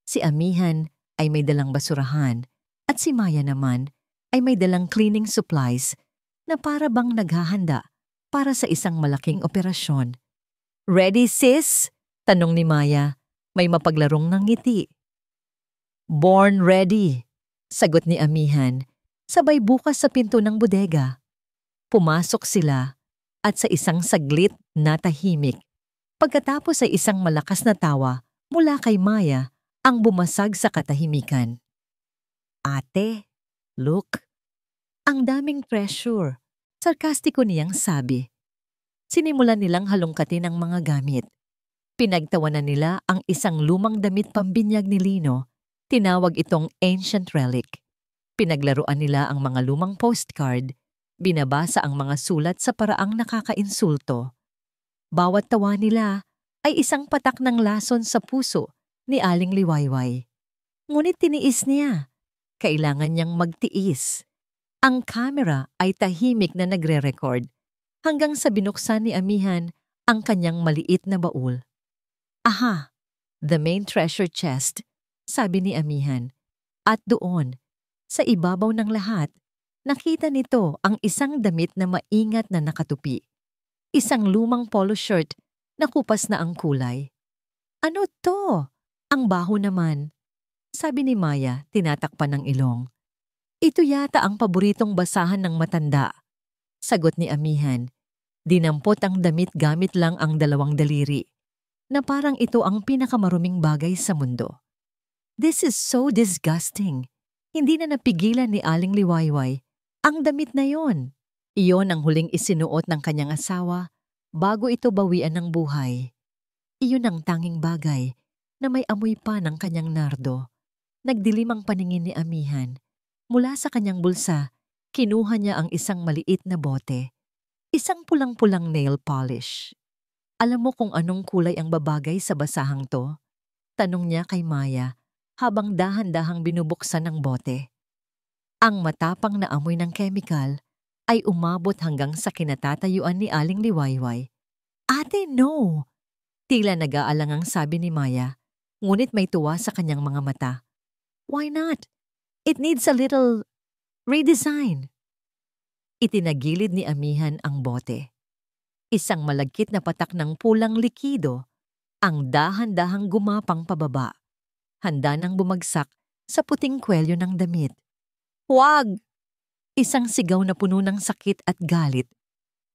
Si Amihan ay may dalang basurahan at si Maya naman ay may dalang cleaning supplies na para bang naghahanda para sa isang malaking operasyon. "Ready, sis?" tanong ni Maya, may mapaglarong ng ngiti. "Born ready," sagot ni Amihan, sabay bukas sa pinto ng bodega. Pumasok sila at sa isang saglit na tahimik. Pagkatapos ay isang malakas na tawa mula kay Maya ang bumasag sa katahimikan. "Ate, look, ang daming treasure," sarkastiko niyang sabi. Sinimulan nilang halongkatin ang mga gamit. Pinagtawanan nila ang isang lumang damit pambinyag ni Lino. Tinawag itong ancient relic. Pinaglaruan nila ang mga lumang postcard. Binabasa ang mga sulat sa paraang nakakainsulto. Bawat tawa nila ay isang patak ng lason sa puso ni Aling Liwayway. Ngunit tiniis niya. Kailangan niyang magtiis. Ang kamera ay tahimik na nagre-record hanggang sa binuksan ni Amihan ang kanyang maliit na baul. "Aha, the main treasure chest," sabi ni Amihan. At doon, sa ibabaw ng lahat, nakita nito ang isang damit na maingat na nakatupi. Isang lumang polo shirt na kupas na ang kulay. "Ano to? Ang baho naman," sabi ni Maya, tinatakpan ng ilong. "Ito yata ang paboritong basahan ng matanda," sagot ni Amihan. Dinampot ang damit gamit lang ang 2 daliri, na parang ito ang pinakamaruming bagay sa mundo. "This is so disgusting." Hindi na napigilan ni Aling Liwayway. Ang damit na yon. Iyon ang huling isinuot ng kanyang asawa bago ito bawian ng buhay. Iyon ang tanging bagay na may amoy pa ng kanyang nardo. Nagdilim ang paningin ni Amihan. Mula sa kanyang bulsa, kinuha niya ang isang maliit na bote. Isang pulang-pulang nail polish. "Alam mo kung anong kulay ang babagay sa basahang to?" tanong niya kay Maya habang dahan-dahang binubuksan ng bote. Ang matapang na amoy ng chemical ay umabot hanggang sa kinatatayuan ni Aling Liwayway. "Ate, no!" Tila nag-aalangang sabi ni Maya, ngunit may tuwa sa kanyang mga mata. "Why not? It needs a little redesign." Itinagilid ni Amihan ang bote. Isang malagkit na patak ng pulang likido ang dahan-dahang gumapang pababa. Handa nang bumagsak sa puting kwelyo ng damit. "Huwag!" Isang sigaw na puno ng sakit at galit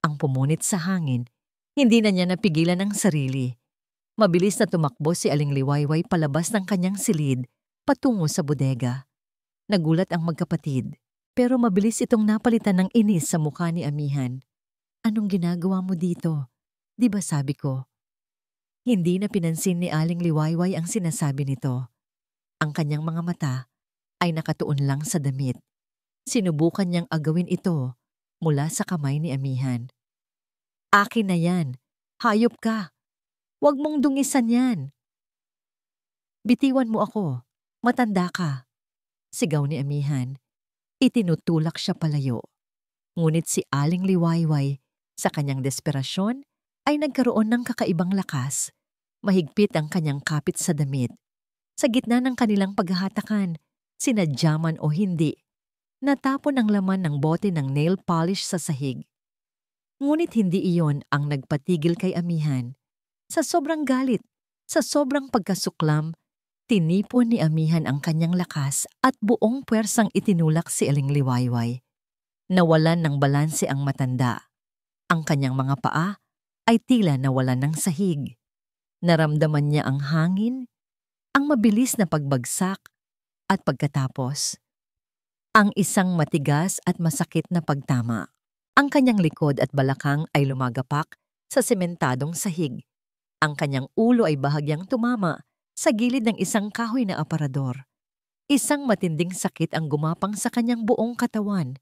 ang pumunit sa hangin. Hindi na niya napigilan ang sarili. Mabilis na tumakbo si Aling Liwayway palabas ng kanyang silid patungo sa bodega. Nagulat ang magkapatid, pero mabilis itong napalitan ng inis sa mukha ni Amihan. "Anong ginagawa mo dito? Di ba sabi ko?" Hindi na pinansin ni Aling Liwayway ang sinasabi nito. Ang kanyang mga mata ay nakatuon lang sa damit. Sinubukan niyang agawin ito mula sa kamay ni Amihan. "Akin na yan. Hayop ka. Huwag mong dungisan yan. Bitiwan mo ako. Matanda ka." Sigaw ni Amihan. Itinutulak siya palayo. Ngunit si Aling Liwayway, sa kanyang desperasyon, ay nagkaroon ng kakaibang lakas. Mahigpit ang kanyang kapit sa damit. Sa gitna ng kanilang paghahatakan, sinadya man o hindi, natapon ang laman ng bote ng nail polish sa sahig. Ngunit hindi iyon ang nagpatigil kay Amihan. Sa sobrang galit, sa sobrang pagkasuklam, tinipon ni Amihan ang kanyang lakas at buong puwersang itinulak si Aling Liwayway. Nawalan ng balanse ang matanda. Ang kanyang mga paa ay tila nawalan ng sahig. Naramdaman niya ang hangin, ang mabilis na pagbagsak at pagkatapos, ang isang matigas at masakit na pagtama. Ang kanyang likod at balakang ay lumagapak sa sementadong sahig. Ang kanyang ulo ay bahagyang tumama sa gilid ng isang kahoy na aparador. Isang matinding sakit ang gumapang sa kanyang buong katawan.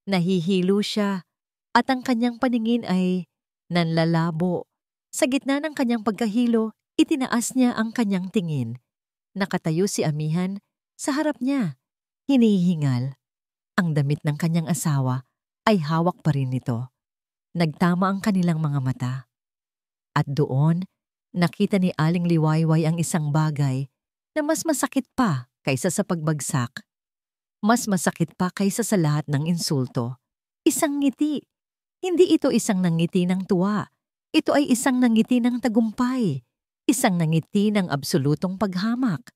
Nahihilo siya at ang kanyang paningin ay nanlalabo. Sa gitna ng kanyang pagkahilo, itinaas niya ang kanyang tingin. Nakatayo si Amihan sa harap niya. Hinihingal. Ang damit ng kanyang asawa ay hawak pa rin nito. Nagtama ang kanilang mga mata. At doon, nakita ni Aling Liwayway ang isang bagay na mas masakit pa kaysa sa pagbagsak. Mas masakit pa kaysa sa lahat ng insulto. Isang ngiti. Hindi ito isang nangiti ng tuwa. Ito ay isang nangiti ng tagumpay. Isang nangiti ng absolutong paghamak.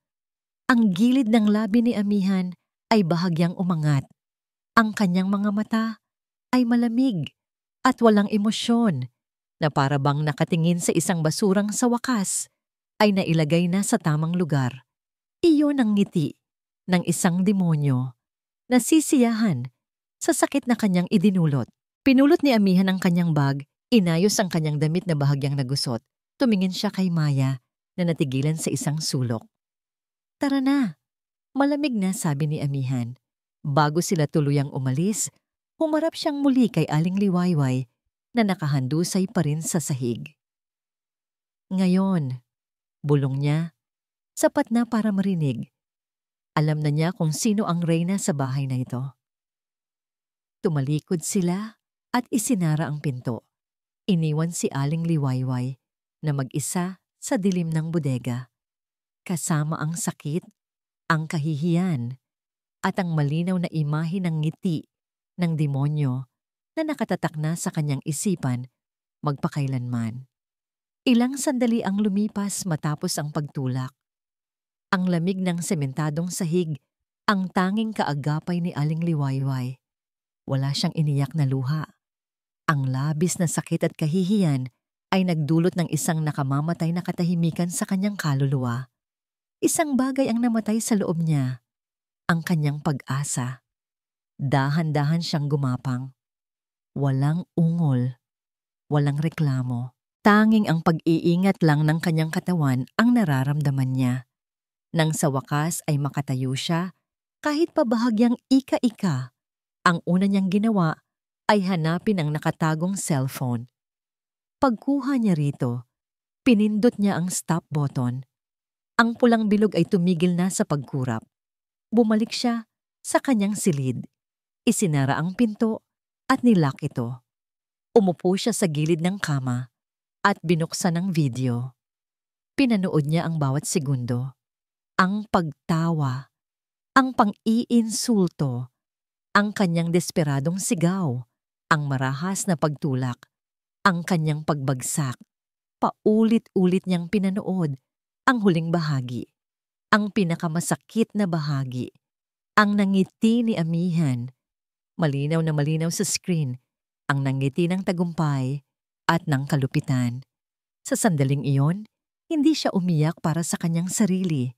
Ang gilid ng labi ni Amihan ay bahagyang umangat. Ang kanyang mga mata ay malamig at walang emosyon na para bang nakatingin sa isang basurang sa wakas ay nailagay na sa tamang lugar. Iyon ang ngiti ng isang demonyo na sisiyahan sa sakit na kanyang idinulot. Pinulot ni Amihan ang kanyang bag, inayos ang kanyang damit na bahagyang nagusot. Tumingin siya kay Maya na natigilan sa isang sulok. Tara na, malamig na, sabi ni Amihan. Bago sila tuluyang umalis, humarap siyang muli kay Aling Liwayway na nakahandusay pa rin sa sahig. Ngayon, bulong niya, sapat na para marinig. Alam na niya kung sino ang reyna sa bahay na ito. Tumalikod sila at isinara ang pinto. Iniwan si Aling Liwayway na mag-isa sa dilim ng bodega. Kasama ang sakit, ang kahihiyan, at ang malinaw na imahe ng ngiti ng demonyo na nakatatak na sa kanyang isipan magpakailanman. Ilang sandali ang lumipas matapos ang pagtulak. Ang lamig ng sementadong sahig, ang tanging kaagapay ni Aling Liwayway. Wala siyang iniyak na luha. Ang labis na sakit at kahihiyan ay nagdulot ng isang nakamamatay na katahimikan sa kanyang kaluluwa. Isang bagay ang namatay sa loob niya, ang kanyang pag-asa. Dahan-dahan siyang gumapang. Walang ungol, walang reklamo. Tanging ang pag-iingat lang ng kanyang katawan ang nararamdaman niya. Nang sa wakas ay makatayo siya, kahit pa bahagyang ika-ika, ang una niyang ginawa ay hanapin ang nakatagong cellphone. Pagkuha niya rito, pinindot niya ang stop button. Ang pulang bilog ay tumigil na sa pagkurap. Bumalik siya sa kanyang silid. Isinara ang pinto at nilock ito. Umupo siya sa gilid ng kama at binuksan ang video. Pinanood niya ang bawat segundo. Ang pagtawa, ang pang-iinsulto, ang kanyang desperadong sigaw, ang marahas na pagtulak, ang kanyang pagbagsak. Paulit-ulit niyang pinanood ang huling bahagi, ang pinakamasakit na bahagi, ang nangiti ni Amihan. Malinaw na malinaw sa screen, ang nangiti ng tagumpay at ng kalupitan. Sa sandaling iyon, hindi siya umiyak para sa kanyang sarili.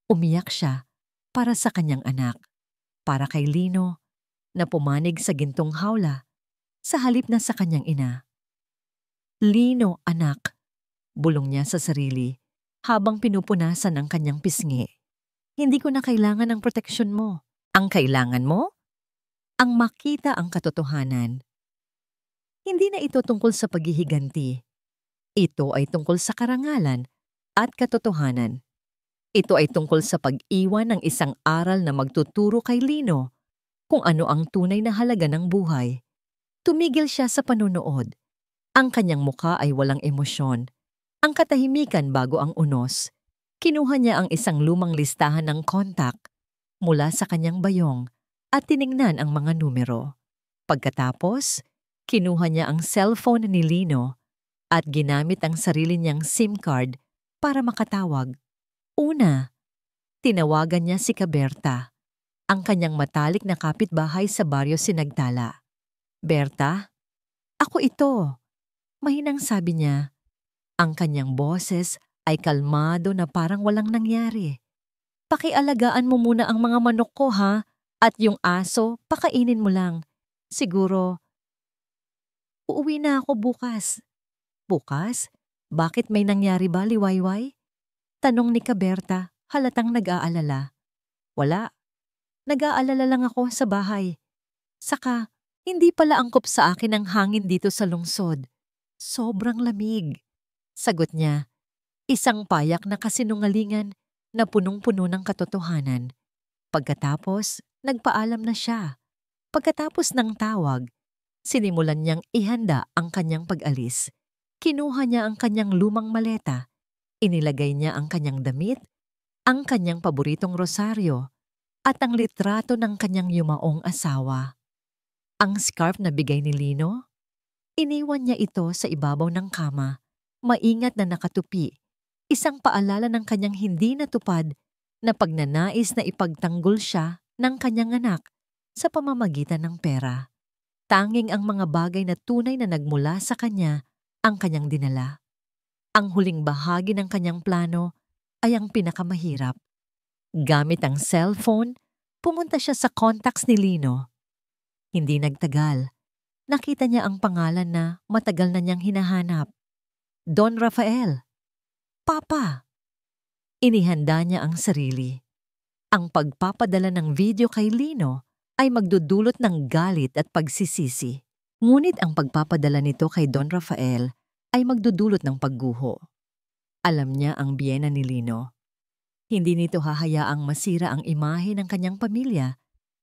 Umiyak siya para sa kanyang anak, para kay Lino na pumanig sa gintong hawla sa halip na sa kanyang ina. Lino, anak, bulong niya sa sarili habang pinupunasan ang kanyang pisngi. Hindi ko na kailangan ng proteksyon mo. Ang kailangan mo? Ang makita ang katotohanan. Hindi na ito tungkol sa paghihiganti. Ito ay tungkol sa karangalan at katotohanan. Ito ay tungkol sa pag-iwan ng isang aral na magtuturo kay Lino kung ano ang tunay na halaga ng buhay. Tumigil siya sa panunood. Ang kanyang muka ay walang emosyon. Ang katahimikan bago ang unos. Kinuha niya ang isang lumang listahan ng kontak mula sa kanyang bayong at tiningnan ang mga numero. Pagkatapos, kinuha niya ang cellphone ni Lino at ginamit ang sarili niyang SIM card para makatawag. Una, tinawagan niya si Berta, ang kanyang matalik na kapitbahay sa Baryo Sinagtala. Berta, ako ito. Mahinang sabi niya. Ang kanyang boses ay kalmado na parang walang nangyari. Pakialagaan mo muna ang mga manok ko ha, at yung aso, pakainin mo lang. Siguro, uuwi na ako bukas. Bukas? Bakit may nangyari ba, Liwayway? Tanong ni Kaberta, halatang nag-aalala. Wala. Nag-aalala lang ako sa bahay. Saka, hindi pala angkop sa akin ang hangin dito sa lungsod. Sobrang lamig. Sagot niya, isang payak na kasinungalingan na punong-puno ng katotohanan. Pagkatapos, nagpaalam na siya. Pagkatapos ng tawag, sinimulan niyang ihanda ang kanyang pag-alis. Kinuha niya ang kanyang lumang maleta. Inilagay niya ang kanyang damit, ang kanyang paboritong rosaryo, at ang litrato ng kanyang yumaong asawa. Ang scarf na bigay ni Lino, iniwan niya ito sa ibabaw ng kama, maingat na nakatupi, isang paalala ng kanyang hindi natupad na pagnanais na ipagtanggol siya ng kanyang anak sa pamamagitan ng pera. Tanging ang mga bagay na tunay na nagmula sa kanya ang kanyang dinala. Ang huling bahagi ng kanyang plano ay ang pinakamahirap. Gamit ang cellphone, pumunta siya sa contacts ni Lino. Hindi nagtagal. Nakita niya ang pangalan na matagal na niyang hinahanap. Don Rafael. Papa. Inihanda niya ang sarili. Ang pagpapadala ng video kay Lino ay magdudulot ng galit at pagsisisi. Ngunit ang pagpapadala nito kay Don Rafael ay magdudulot ng pagguho. Alam niya ang biyena ni Lino. Hindi nito hahayaang masira ang imahe ng kanyang pamilya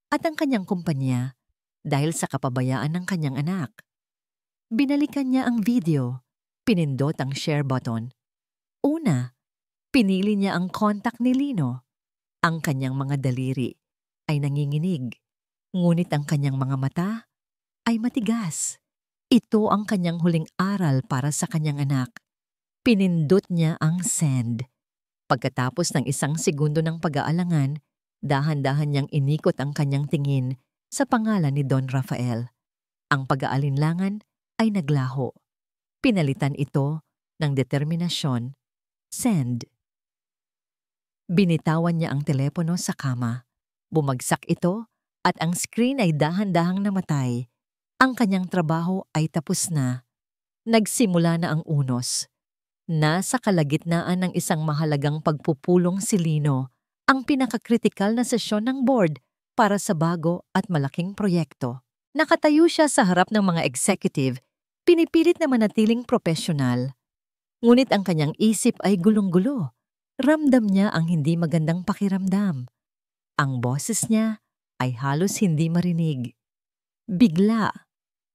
at ang kanyang kumpanya dahil sa kapabayaan ng kanyang anak. Binalikan niya ang video, pinindot ang share button. Una, pinili niya ang contact ni Lino. Ang kanyang mga daliri ay nanginginig, ngunit ang kanyang mga mata ay matigas. Ito ang kanyang huling aral para sa kanyang anak. Pinindot niya ang send. Pagkatapos ng 1 segundo ng pag-aalangan, dahan-dahan niyang inikot ang kanyang tingin sa pangalan ni Don Rafael. Ang pag-aalinlangan ay naglaho. Pinalitan ito ng determinasyon. Send. Binitawan niya ang telepono sa kama. Bumagsak ito at ang screen ay dahan-dahang namatay. Ang kanyang trabaho ay tapos na. Nagsimula na ang unos. Nasa kalagitnaan ng isang mahalagang pagpupulong si Lino, ang pinakakritikal na sesyon ng board para sa bago at malaking proyekto. Nakatayo siya sa harap ng mga executive, pinipilit na manatiling profesional. Ngunit ang kanyang isip ay gulong-gulo. Ramdam niya ang hindi magandang pakiramdam. Ang boses niya ay halos hindi marinig. Bigla,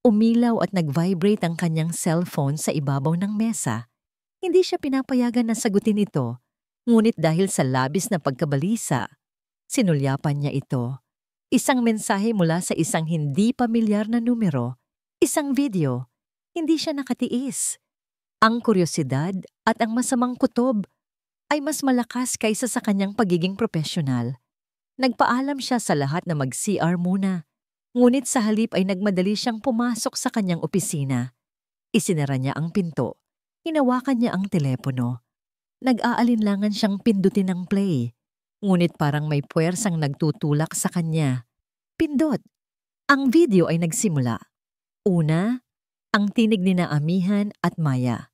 umilaw at nag-vibrate ang kanyang cellphone sa ibabaw ng mesa. Hindi siya pinapayagan na sagutin ito, ngunit dahil sa labis na pagkabalisa, sinulyapan niya ito. Isang mensahe mula sa isang hindi pamilyar na numero, isang video. Hindi siya nakatiis. Ang kuryosidad at ang masamang kutob ay mas malakas kaysa sa kanyang pagiging profesional. Nagpaalam siya sa lahat na mag-CR muna, ngunit sa halip ay nagmadali siyang pumasok sa kanyang opisina. Isinara niya ang pinto. Hinawakan niya ang telepono. Nag-aalinlangan siyang pindutin ang play, ngunit parang may puwersang nagtutulak sa kanya. Pindot. Ang video ay nagsimula. Una, ang tinig ni na Amihan at Maya.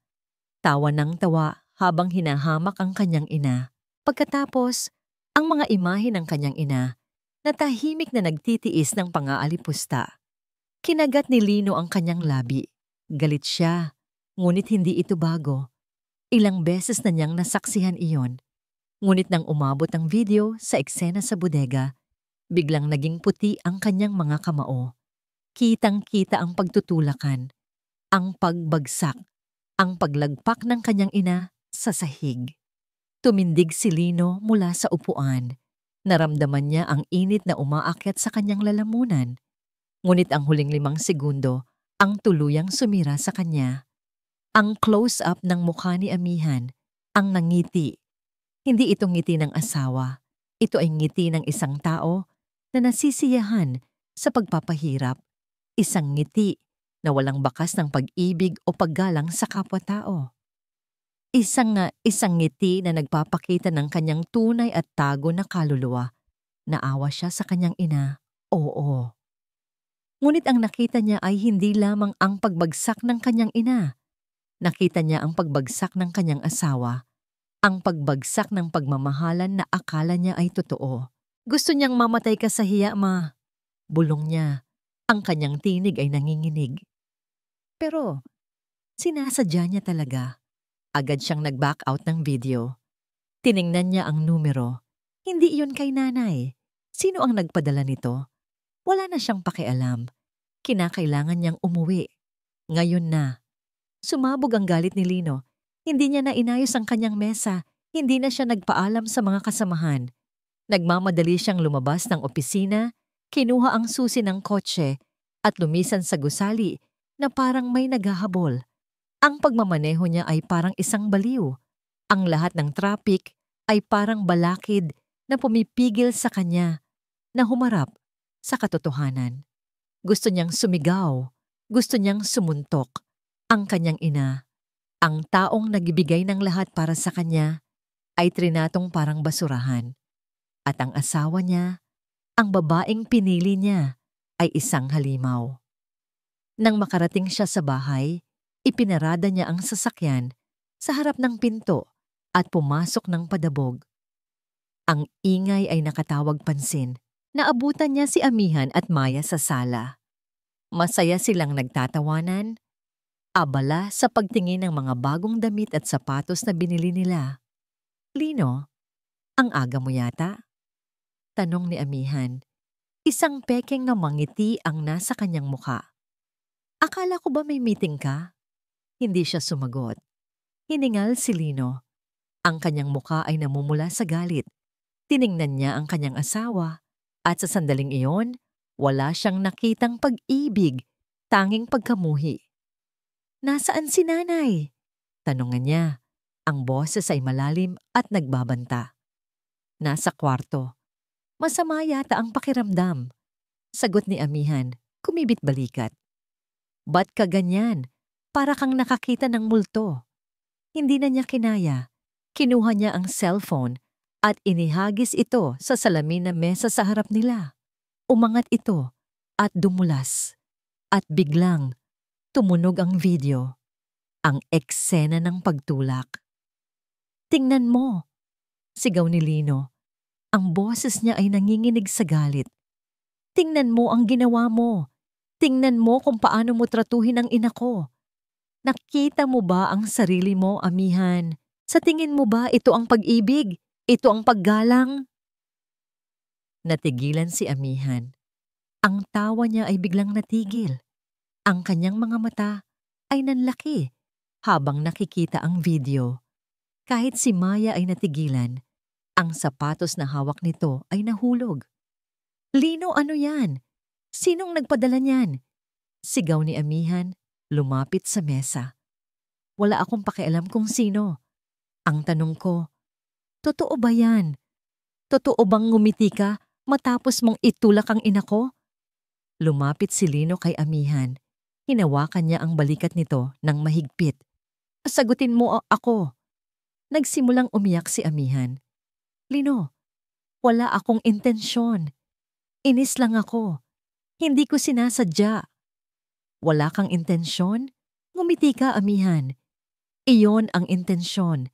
Tawa ng tawa habang hinahamak ang kanyang ina. Pagkatapos, ang mga imahe ng kanyang ina na tahimik na nagtitiis ng pang-aalipusta. Kinagat ni Lino ang kanyang labi. Galit siya. Ngunit hindi ito bago. Ilang beses na niyang nasaksihan iyon. Ngunit nang umabot ang video sa eksena sa bodega, biglang naging puti ang kanyang mga kamao. Kitang-kita ang pagtutulakan, ang pagbagsak, ang paglagpak ng kanyang ina sa sahig. Tumindig si Lino mula sa upuan. Naramdaman niya ang init na umaakyat sa kanyang lalamunan. Ngunit ang huling 5 segundo, ang tuluyang sumira sa kanya. Ang close-up ng mukha ni Amihan, ang nangiti. Hindi ito ngiti ng asawa. Ito ay ngiti ng isang tao na nasisiyahan sa pagpapahirap. Isang ngiti na walang bakas ng pag-ibig o paggalang sa kapwa-tao. Isang ngiti na nagpapakita ng kanyang tunay at tago na kaluluwa. Naawa siya sa kanyang ina. Oo. Ngunit ang nakita niya ay hindi lamang ang pagbagsak ng kanyang ina. Nakita niya ang pagbagsak ng kanyang asawa. Ang pagbagsak ng pagmamahalan na akala niya ay totoo. Gusto niyang mamatay ka sa hiya, ma. Bulong niya. Ang kanyang tinig ay nanginginig. Pero sinasadya niya talaga. Agad siyang nag-back out ng video. Tiningnan niya ang numero. Hindi iyon kay nanay. Sino ang nagpadala nito? Wala na siyang pakialam. Kinakailangan niyang umuwi. Ngayon na. Sumabog ang galit ni Lino. Hindi niya na inayos ang kanyang mesa. Hindi na siya nagpaalam sa mga kasamahan. Nagmamadali siyang lumabas ng opisina, kinuha ang susi ng kotse at lumisan sa gusali na parang may naghahabol. Ang pagmamaneho niya ay parang isang baliw. Ang lahat ng traffic ay parang balakid na pumipigil sa kanya na humarap sa katotohanan. Gusto niyang sumigaw, gusto niyang sumuntok. Ang kanyang ina, ang taong nagbibigay ng lahat para sa kanya, ay trinatong parang basurahan. At ang asawa niya, ang babaeng pinili niya, ay isang halimaw. Nang makarating siya sa bahay, ipinarada niya ang sasakyan sa harap ng pinto at pumasok ng padabog. Ang ingay ay nakatawag pansin. Naabutan niya si Amihan at Maya sa sala. Masaya silang nagtatawanan, abala sa pagtingin ng mga bagong damit at sapatos na binili nila. Lino, ang aga mo yata? Tanong ni Amihan. Isang peking na mangiti ang nasa kanyang muka. Akala ko ba may meeting ka? Hindi siya sumagot. Hiningal si Lino. Ang kanyang muka ay namumula sa galit. Tiningnan niya ang kanyang asawa at sa sandaling iyon, wala siyang nakitang pag-ibig, tanging pagkamuhi. Nasaan si nanay? Tanungan niya. Ang boses ay malalim at nagbabanta. Nasa kwarto. Masama yata ang pakiramdam. Sagot ni Amihan, kumibit balikat. Ba't ka ganyan? Para kang nakakita ng multo. Hindi na niya kinaya. Kinuha niya ang cellphone at inihagis ito sa salamin na mesa sa harap nila. Umangat ito at dumulas. At biglang tumunog ang video. Ang eksena ng pagtulak. Tingnan mo, sigaw ni Lino. Ang boses niya ay nanginginig sa galit. Tingnan mo ang ginawa mo. Tingnan mo kung paano mo tratuhin ang ina ko. Nakita mo ba ang sarili mo, Amihan? Sa tingin mo ba ito ang pag-ibig? Ito ang paggalang? Natigilan si Amihan. Ang tawa niya ay biglang natigil. Ang kanyang mga mata ay nanlaki habang nakikita ang video. Kahit si Maya ay natigilan, ang sapatos na hawak nito ay nahulog. Lino, ano yan? Sinong nagpadala niyan? Sigaw ni Amihan, lumapit sa mesa. Wala akong pakialam kung sino. Ang tanong ko, totoo ba yan? Totoo bang ngumiti ka matapos mong itulak ang ina ko? Lumapit si Lino kay Amihan. Hinawakan niya ang balikat nito ng mahigpit. Sagutin mo ako. Nagsimulang umiyak si Amihan. Lino, wala akong intensyon. Inis lang ako. Hindi ko sinasadya. Wala kang intensyon? Ngumiti ka, Amihan. Iyon ang intensyon.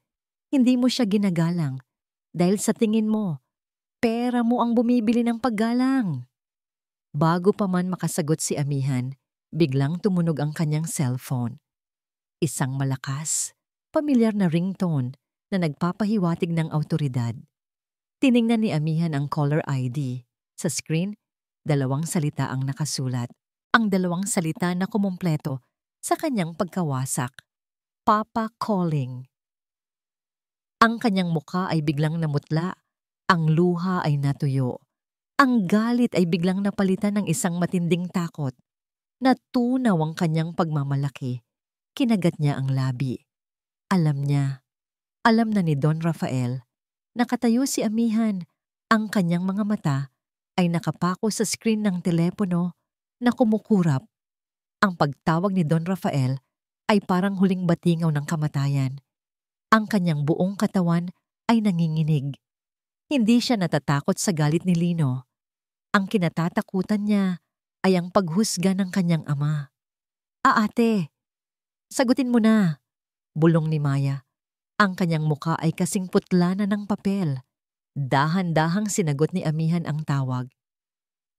Hindi mo siya ginagalang. Dahil sa tingin mo, pera mo ang bumibili ng paggalang. Bago pa man makasagot si Amihan, biglang tumunog ang kanyang cellphone. Isang malakas, pamilyar na ringtone na nagpapahiwatig ng awtoridad. Tiningnan ni Amihan ang caller ID. Sa screen, 2 salita ang nakasulat. Ang 2 salita na kumumpleto sa kanyang pagkawasak. Papa calling. Ang kanyang mukha ay biglang namutla. Ang luha ay natuyo. Ang galit ay biglang napalitan ng isang matinding takot. Natunaw ang kanyang pagmamalaki. Kinagat niya ang labi. Alam niya. Alam na ni Don Rafael. Nakatayo si Amihan. Ang kanyang mga mata ay nakapako sa screen ng telepono na kumukurap. Ang pagtawag ni Don Rafael ay parang huling batingaw ng kamatayan. Ang kanyang buong katawan ay nanginginig. Hindi siya natatakot sa galit ni Lino. Ang kinatatakutan niya ay ang paghusga ng kanyang ama. Ate, sagutin mo na, bulong ni Maya. Ang kanyang muka ay kasing putla na ng papel. Dahan-dahang sinagot ni amihan ang tawag.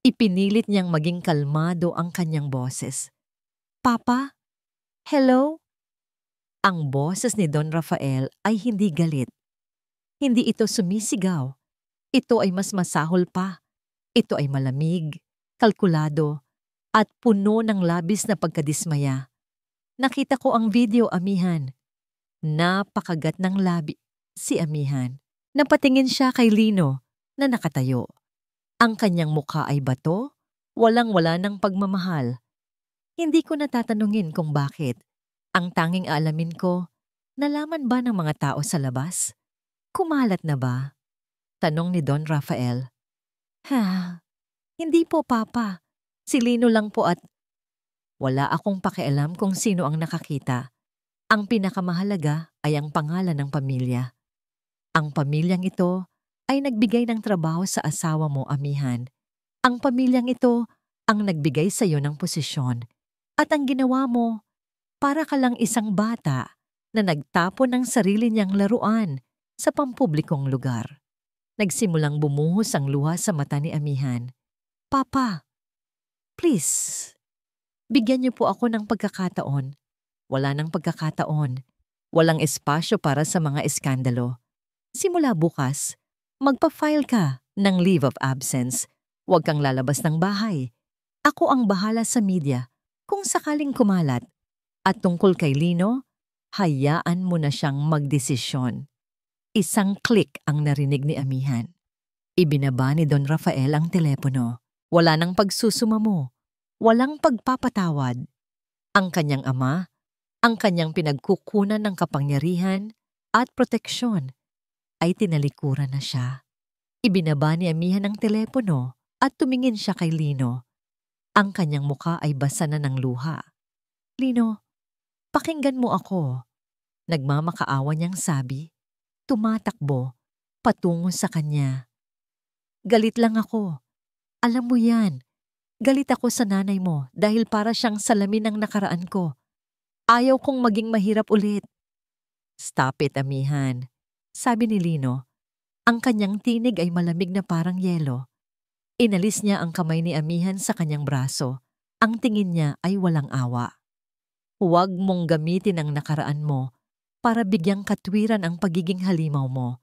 Ipinilit niyang maging kalmado ang kanyang boses. Papa? Hello? Ang boses ni Don Rafael ay hindi galit. Hindi ito sumisigaw. Ito ay mas masahol pa. Ito ay malamig, kalkulado, at puno ng labis na pagkadismaya. Nakita ko ang video, amihan. Napakagat ng labi si amihan. Napatingin siya kay Lino na nakatayo. Ang kanyang mukha ay bato, walang-wala ng pagmamahal. Hindi ko natatanungin kung bakit. Ang tanging alamin ko, nalaman ba ng mga tao sa labas? Kumalat na ba? Tanong ni Don Rafael. Hindi po, Papa. Si Lino lang po at wala akong pakialam kung sino ang nakakita. Ang pinakamahalaga ay ang pangalan ng pamilya. Ang pamilyang ito ay nagbigay ng trabaho sa asawa mo, amihan. Ang pamilyang ito ang nagbigay sa iyo ng posisyon. At ang ginawa mo, para ka lang isang bata na nagtapon ng sarili niyang laruan sa pampublikong lugar. Nagsimulang bumuhos ang luha sa mata ni amihan. Papa, please, bigyan niyo po ako ng pagkakataon. Wala nang pagkakataon. Walang espasyo para sa mga eskandalo. Simula bukas, magpa-file ka ng leave of absence. Huwag kang lalabas ng bahay. Ako ang bahala sa media kung sakaling kumalat. At tungkol kay Lino, hayaan mo na siyang magdesisyon. Isang click ang narinig ni amihan. Ibinaba ni Don Rafael ang telepono. Wala nang pagsusumamo. Walang pagpapatawad. Ang kanyang ama, ang kanyang pinagkukunan ng kapangyarihan at proteksyon, ay tinalikuran na siya. Ibinaba ni amihan ang telepono at tumingin siya kay Lino. Ang kanyang muka ay basa na ng luha. Lino, pakinggan mo ako. Nagmamakaawa niyang sabi. Tumatakbo, patungo sa kanya. Galit lang ako. Alam mo yan. Galit ako sa nanay mo dahil para siyang salamin ng nakaraan ko. Ayaw kong maging mahirap ulit. Stop it, amihan. Sabi ni Lino. Ang kanyang tinig ay malamig na parang yelo. Inalis niya ang kamay ni amihan sa kanyang braso. Ang tingin niya ay walang awa. Huwag mong gamitin ang nakaraan mo para bigyang katwiran ang pagiging halimaw mo.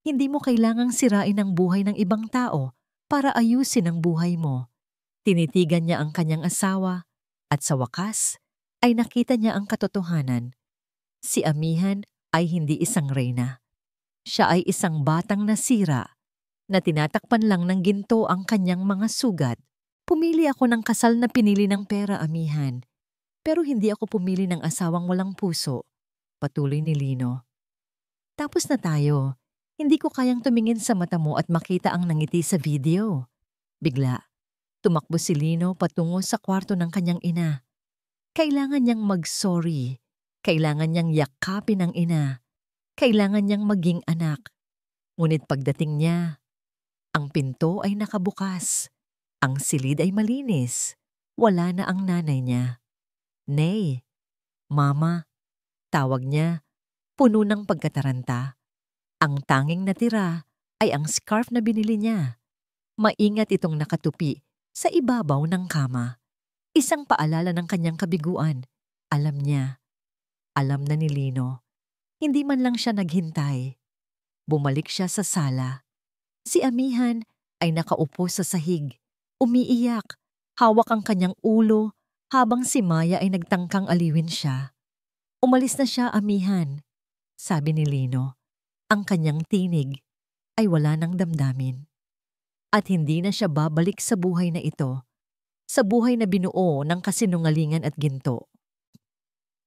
Hindi mo kailangang sirain ang buhay ng ibang tao para ayusin ang buhay mo. Tinitigan niya ang kanyang asawa at sa wakas ay nakita niya ang katotohanan. Si amihan ay hindi isang reyna. Siya ay isang batang nasira na tinatakpan lang ng ginto ang kanyang mga sugat. Pumili ako ng kasal na pinili ng pera, amihan. Pero hindi ako pumili ng asawang walang puso. Patuloy ni Lino. Tapos na tayo. Hindi ko kayang tumingin sa mata mo at makita ang nangiti sa video. Bigla, tumakbo si Lino patungo sa kwarto ng kanyang ina. Kailangan niyang mag-sorry. Kailangan niyang yakapin ang ina. Kailangan niyang maging anak. Ngunit pagdating niya, ang pinto ay nakabukas. Ang silid ay malinis. Wala na ang nanay niya. Nay, Mama, tawag niya, puno ng pagkataranta. Ang tanging natira ay ang scarf na binili niya. Maingat itong nakatupi sa ibabaw ng kama. Isang paalala ng kanyang kabiguan. Alam niya. Alam na ni Lino. Hindi man lang siya naghintay. Bumalik siya sa sala. Si amihan ay nakaupo sa sahig. Umiiyak. Hawak ang kanyang ulo habang si Maya ay nagtangkang aliwin siya. Umalis na siya, amihan. Sabi ni Lino. Ang kanyang tinig ay wala ng damdamin. At hindi na siya babalik sa buhay na ito. Sa buhay na binuo ng kasinungalingan at ginto.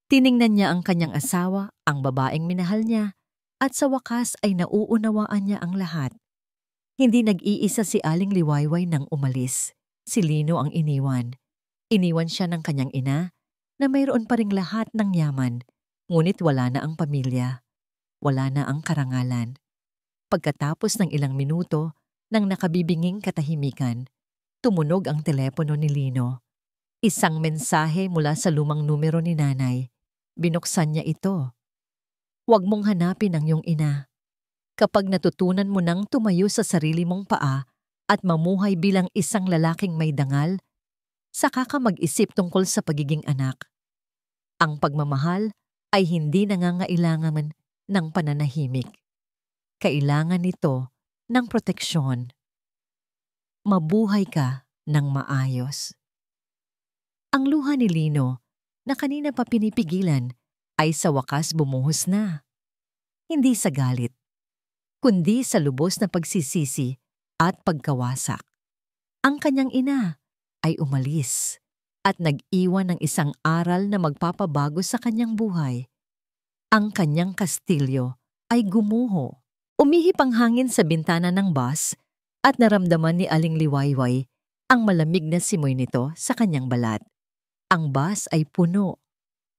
Tiningnan niya ang kanyang asawa, ang babaeng minahal niya, at sa wakas ay nauunawaan niya ang lahat. Hindi nag-iisa si Aling Liwayway nang umalis. Si Lino ang iniwan. Iniwan siya ng kanyang ina na mayroon pa ring lahat ng yaman, ngunit wala na ang pamilya. Wala na ang karangalan. Pagkatapos ng ilang minuto ng nakabibinging katahimikan, tumunog ang telepono ni Lino. Isang mensahe mula sa lumang numero ni nanay. Binuksan niya ito. Huwag mong hanapin ang iyong ina. Kapag natutunan mo nang tumayo sa sarili mong paa at mamuhay bilang isang lalaking may dangal, saka ka mag-isip tungkol sa pagiging anak. Ang pagmamahal ay hindi nangangailangan ng pananahimik. Kailangan nito ng proteksyon. Mabuhay ka ng maayos. Ang luha ni Lino, na kanina pa pinipigilan, ay sa wakas bumuhos na. Hindi sa galit, kundi sa lubos na pagsisisi at pagkawasak. Ang kanyang ina ay umalis at nag-iwan ng isang aral na magpapabago sa kanyang buhay. Ang kanyang kastilyo ay gumuho. Umihip ang hangin sa bintana ng bus at naramdaman ni Aling Liwayway ang malamig na simoy nito sa kanyang balat. Ang bus ay puno,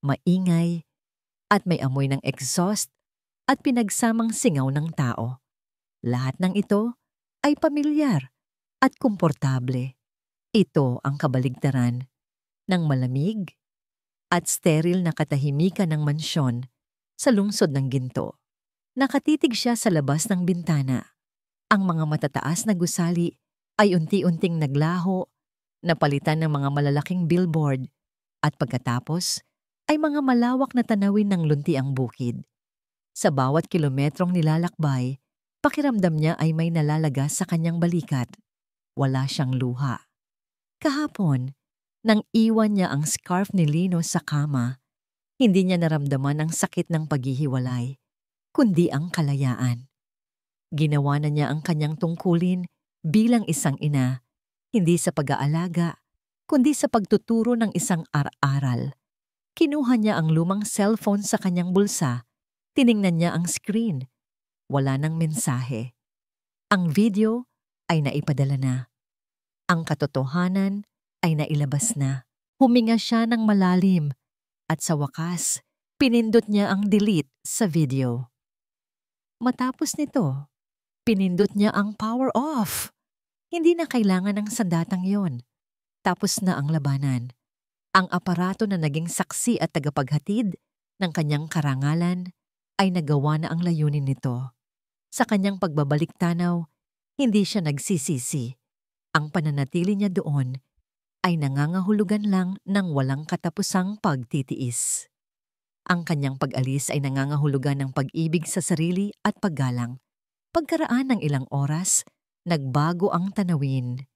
maingay, at may amoy ng exhaust at pinagsamang singaw ng tao. Lahat ng ito ay pamilyar at komportable. Ito ang kabaligtaran ng malamig at steril na katahimikan ng mansyon sa lungsod ng Ginto. Nakatitig siya sa labas ng bintana. Ang mga matataas na gusali ay unti-unting naglaho, napalitan ng mga malalaking billboard, at pagkatapos ay mga malawak na tanawin ng luntiang bukid. Sa bawat kilometrong nilalakbay, pakiramdam niya ay may nalalagas sa kanyang balikat. Wala siyang luha. Kahapon, nang iwan niya ang scarf ni Lino sa kama, hindi niya naramdaman ang sakit ng paghihiwalay, kundi ang kalayaan. Ginawa na niya ang kanyang tungkulin bilang isang ina, hindi sa pag-aalaga, kundi sa pagtuturo ng isang aral. Kinuha niya ang lumang cellphone sa kanyang bulsa, tiningnan niya ang screen. Wala nang mensahe. Ang video ay naipadala na. Ang katotohanan ay nailabas na. Huminga siya ng malalim at sa wakas, pinindot niya ang delete sa video. Matapos nito, pinindot niya ang power off. Hindi na kailangan ng sandatang yon. Tapos na ang labanan. Ang aparato na naging saksi at tagapaghatid ng kanyang karangalan ay nagawa na ang layunin nito. Sa kanyang pagbabalik tanaw, hindi siya nagsisisi. Ang pananatili niya doon ay nangangahulugan lang ng walang katapusang pagtitiis. Ang kanyang pag-alis ay nangangahulugan ng pag-ibig sa sarili at paggalang. Pagkaraan ng ilang oras, nagbago ang tanawin.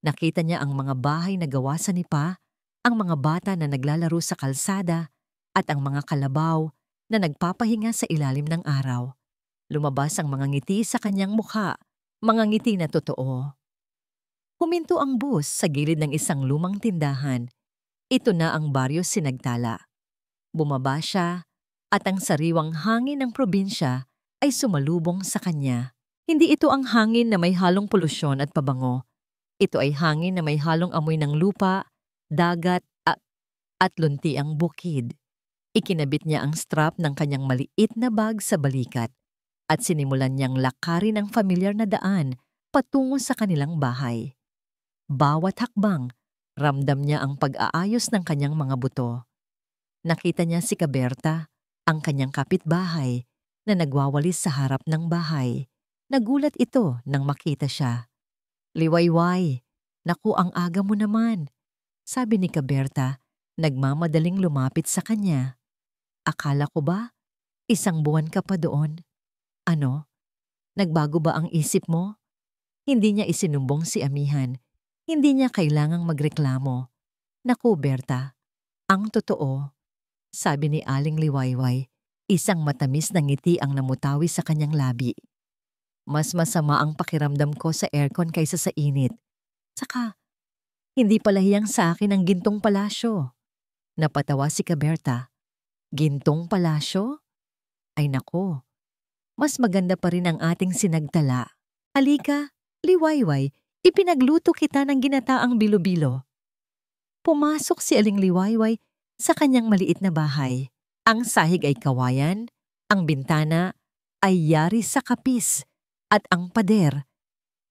Nakita niya ang mga bahay na gawa sa nipa, ang mga bata na naglalaro sa kalsada, at ang mga kalabaw na nagpapahinga sa ilalim ng araw. Lumabas ang mga ngiti sa kanyang mukha, mga ngiti na totoo. Huminto ang bus sa gilid ng isang lumang tindahan. Ito na ang Baryo Sinagtala. Bumaba siya at ang sariwang hangin ng probinsya ay sumalubong sa kanya. Hindi ito ang hangin na may halong polusyon at pabango. Ito ay hangin na may halong amoy ng lupa, dagat at luntiang bukid. Ikinabit niya ang strap ng kanyang maliit na bag sa balikat at sinimulan niyang lakarin ang familiar na daan patungo sa kanilang bahay. Bawat hakbang, ramdam niya ang pag-aayos ng kanyang mga buto. Nakita niya si Kaberta, ang kanyang kapitbahay, na nagwawalis sa harap ng bahay. Nagulat ito nang makita siya. "Liwayway, naku ang aga mo naman," sabi ni Kaberta, nagmamadaling lumapit sa kanya. "Akala ko ba, 1 buwan ka pa doon? Ano? Nagbago ba ang isip mo?" Hindi niya isinumbong si amihan. Hindi niya kailangang magreklamo. "Naku, Berta, ang totoo," sabi ni Aling Liwayway, isang matamis na ngiti ang namutawi sa kanyang labi. "Mas masama ang pakiramdam ko sa aircon kaysa sa init. Saka, hindi pala hiyang sa akin ang Gintong Palasyo." Napatawa si Kaberta. "Gintong Palasyo? Ay nako, mas maganda pa rin ang ating Sinagtala. Halika, Liwayway, ipinagluto kita ng ginataang bilo-bilo." Pumasok si Aling Liwayway sa kanyang maliit na bahay. Ang sahig ay kawayan, ang bintana ay yari sa kapis at ang pader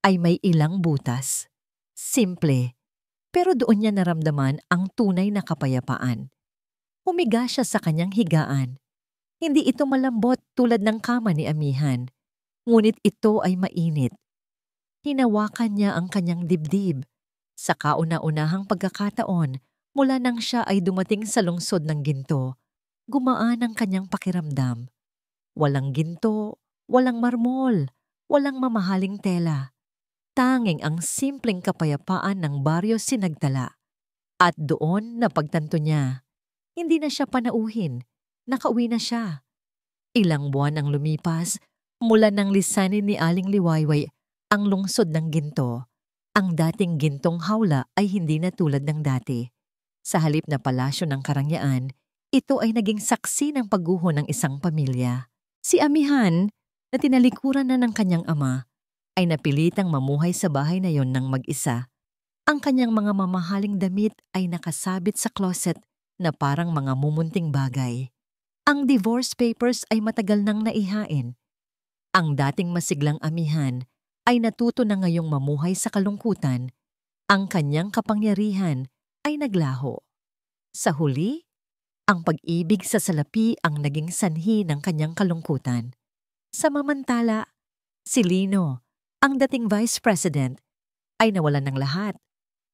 ay may ilang butas. Simple, pero doon niya naramdaman ang tunay na kapayapaan. Humiga siya sa kanyang higaan. Hindi ito malambot tulad ng kama ni amihan, ngunit ito ay mainit. Hinawakan niya ang kanyang dibdib. Sa kauna-unahang pagkakataon, mula nang siya ay dumating sa lungsod ng ginto, gumaan ang kanyang pakiramdam. Walang ginto, walang marmol, walang mamahaling tela. Tanging ang simpleng kapayapaan ng baryo Sinagtala. At doon napagtanto niya, hindi na siya panauhin, nakauwi na siya. Ilang buwan ang lumipas mula nang lisanin ni Aling Liwayway ang lungsod ng ginto. Ang dating gintong hawla ay hindi na tulad ng dati. Sa halip na palasyo ng karangyaan, ito ay naging saksi ng pagguho ng isang pamilya. Si Amihan, na tinalikuran na ng kanyang ama, ay napilitang mamuhay sa bahay na yon ng mag-isa. Ang kanyang mga mamahaling damit ay nakasabit sa closet na parang mga mumunting bagay. Ang divorce papers ay matagal nang naihain. Ang dating masiglang amihan ay natuto na ngayong mamuhay sa kalungkutan. Ang kanyang kapangyarihan ay naglaho. Sa huli, ang pag-ibig sa salapi ang naging sanhi ng kanyang kalungkutan. Samamantala, si Lino, ang dating vice president, ay nawalan ng lahat.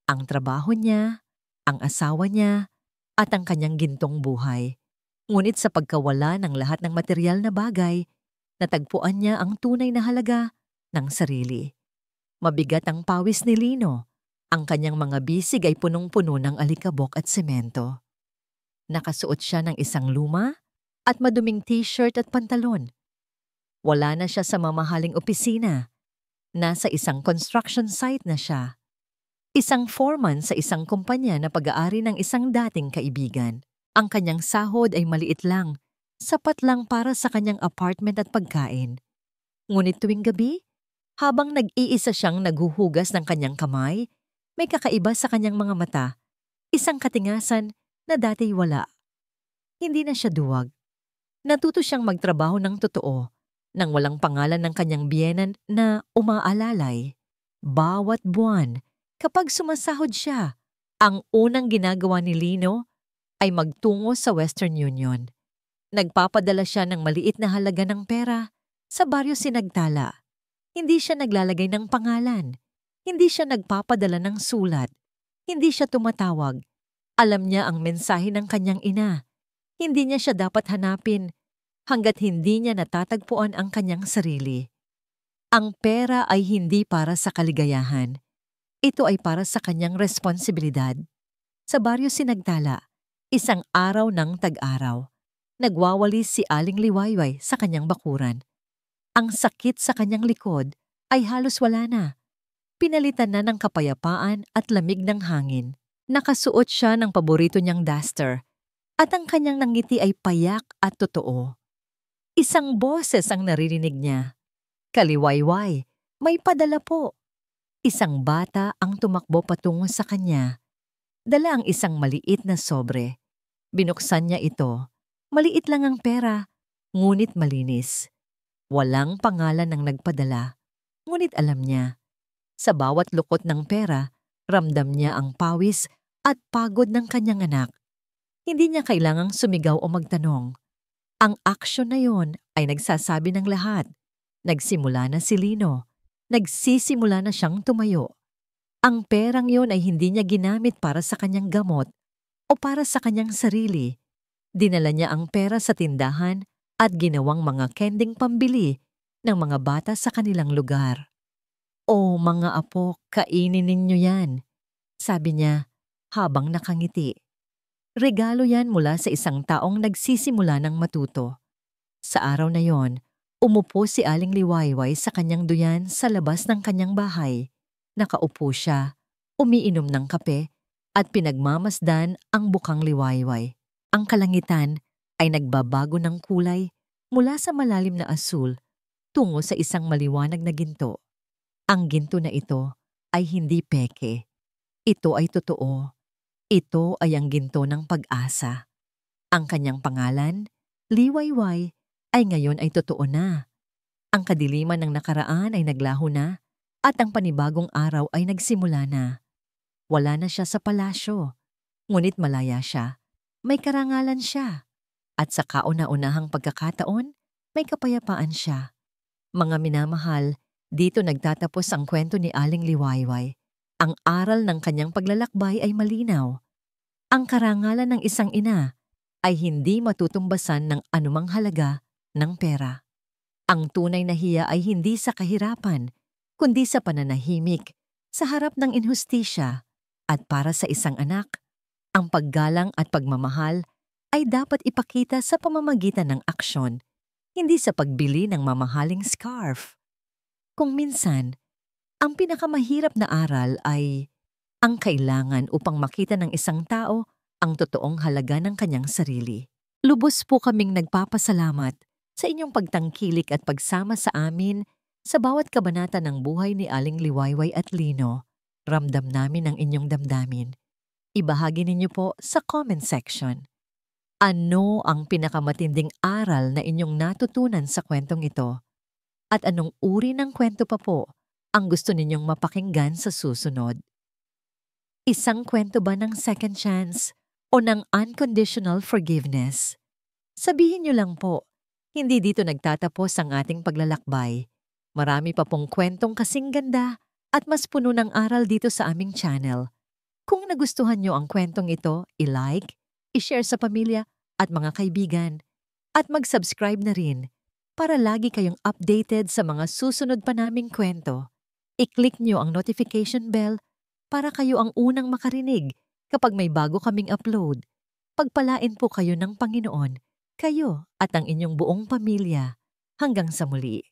Ang trabaho niya, ang asawa niya, at ang kanyang gintong buhay. Ngunit sa pagkawala ng lahat ng material na bagay, natagpuan niya ang tunay na halaga ng sarili. Mabigat ang pawis ni Lino. Ang kanyang mga bisig ay punong-puno ng alikabok at semento. Nakasuot siya ng isang luma at maduming t-shirt at pantalon. Wala na siya sa mamahaling opisina. Nasa isang construction site na siya. Isang foreman sa isang kumpanya na pag-aari ng isang dating kaibigan. Ang kanyang sahod ay maliit lang, sapat lang para sa kanyang apartment at pagkain. Ngunit tuwing gabi, habang nag-iisa siyang naghuhugas ng kanyang kamay, may kakaiba sa kanyang mga mata, isang katingasan na dati wala. Hindi na siya duwag. Natuto siyang magtrabaho ng totoo, nang walang pangalan ng kanyang biyenan na umaalalay. Bawat buwan, kapag sumasahod siya, ang unang ginagawa ni Lino ay magtungo sa Western Union. Nagpapadala siya ng maliit na halaga ng pera sa baryo Sinagtala. Hindi siya naglalagay ng pangalan. Hindi siya nagpapadala ng sulat. Hindi siya tumatawag. Alam niya ang mensahe ng kanyang ina. Hindi niya siya dapat hanapin hanggat hindi niya natatagpuan ang kanyang sarili. Ang pera ay hindi para sa kaligayahan. Ito ay para sa kanyang responsibilidad. Sa baryo Sinagtala, isang araw ng tag-araw, nagwawalis si Aling Liwayway sa kanyang bakuran. Ang sakit sa kanyang likod ay halos wala na. Pinalitan na ng kapayapaan at lamig ng hangin. Nakasuot siya ng paborito niyang duster at ang kanyang nangiti ay payak at totoo. Isang boses ang naririnig niya. Kaliwayway, may padala po. Isang bata ang tumakbo patungo sa kanya. Dala ang isang maliit na sobre. Binuksan niya ito. Maliit lang ang pera, ngunit malinis. Walang pangalan ng nagpadala, ngunit alam niya. Sa bawat lukot ng pera, ramdam niya ang pawis at pagod ng kanyang anak. Hindi niya kailangang sumigaw o magtanong. Ang aksyon na yon ay nagsasabi ng lahat. Nagsimula na si Lino. Nagsisimula na siyang tumayo. Ang perang yon ay hindi niya ginamit para sa kanyang gamot o para sa kanyang sarili. Dinala niya ang pera sa tindahan at ginawang mga kending pambili ng mga bata sa kanilang lugar. "O mga apo, kainin ninyo yan," sabi niya habang nakangiti. Regalo yan mula sa isang taong nagsisimula ng matuto. Sa araw na yon, umupo si Aling Liwayway sa kanyang duyan sa labas ng kanyang bahay. Nakaupo siya, umiinom ng kape, at pinagmamasdan ang bukang liwayway. Ang kalangitan ay nagbabago ng kulay mula sa malalim na asul tungo sa isang maliwanag na ginto. Ang ginto na ito ay hindi peke. Ito ay totoo. Ito ay ang ginto ng pag-asa. Ang kanyang pangalan, Liwayway, ay ngayon ay totoo na. Ang kadiliman ng nakaraan ay naglaho na at ang panibagong araw ay nagsimula na. Wala na siya sa palasyo, ngunit malaya siya. May karangalan siya. At sa kauna-unahang pagkakataon, may kapayapaan siya. Mga minamahal, dito nagtatapos ang kwento ni Aling Liwayway. Ang aral ng kanyang paglalakbay ay malinaw. Ang karangalan ng isang ina ay hindi matutumbasan ng anumang halaga ng pera. Ang tunay na hiya ay hindi sa kahirapan, kundi sa pananahimik, sa harap ng inhustisya. At para sa isang anak, ang paggalang at pagmamahal ay dapat ipakita sa pamamagitan ng aksyon, hindi sa pagbili ng mamahaling scarf. Kung minsan, ang pinakamahirap na aral ay ang kailangan upang makita ng isang tao ang totoong halaga ng kanyang sarili. Lubos po kaming nagpapasalamat sa inyong pagtangkilik at pagsama sa amin sa bawat kabanata ng buhay ni Aling Liwayway at Lino. Ramdam namin ang inyong damdamin. Ibahagi ninyo po sa comment section. Ano ang pinakamatinding aral na inyong natutunan sa kwentong ito? At anong uri ng kwento pa po ang gusto ninyong mapakinggan sa susunod? Isang kwento ba ng second chance o ng unconditional forgiveness? Sabihin niyo lang po, hindi dito nagtatapos ang ating paglalakbay. Marami pa pong kwentong kasing ganda at mas puno ng aral dito sa aming channel. Kung nagustuhan niyo ang kwentong ito, i-like, i-share sa pamilya at mga kaibigan, at mag-subscribe na rin para lagi kayong updated sa mga susunod pa naming kwento. I-click niyo ang notification bell para kayo ang unang makarinig kapag may bago kaming upload. Pagpalain po kayo ng Panginoon, kayo at ang inyong buong pamilya. Hanggang sa muli.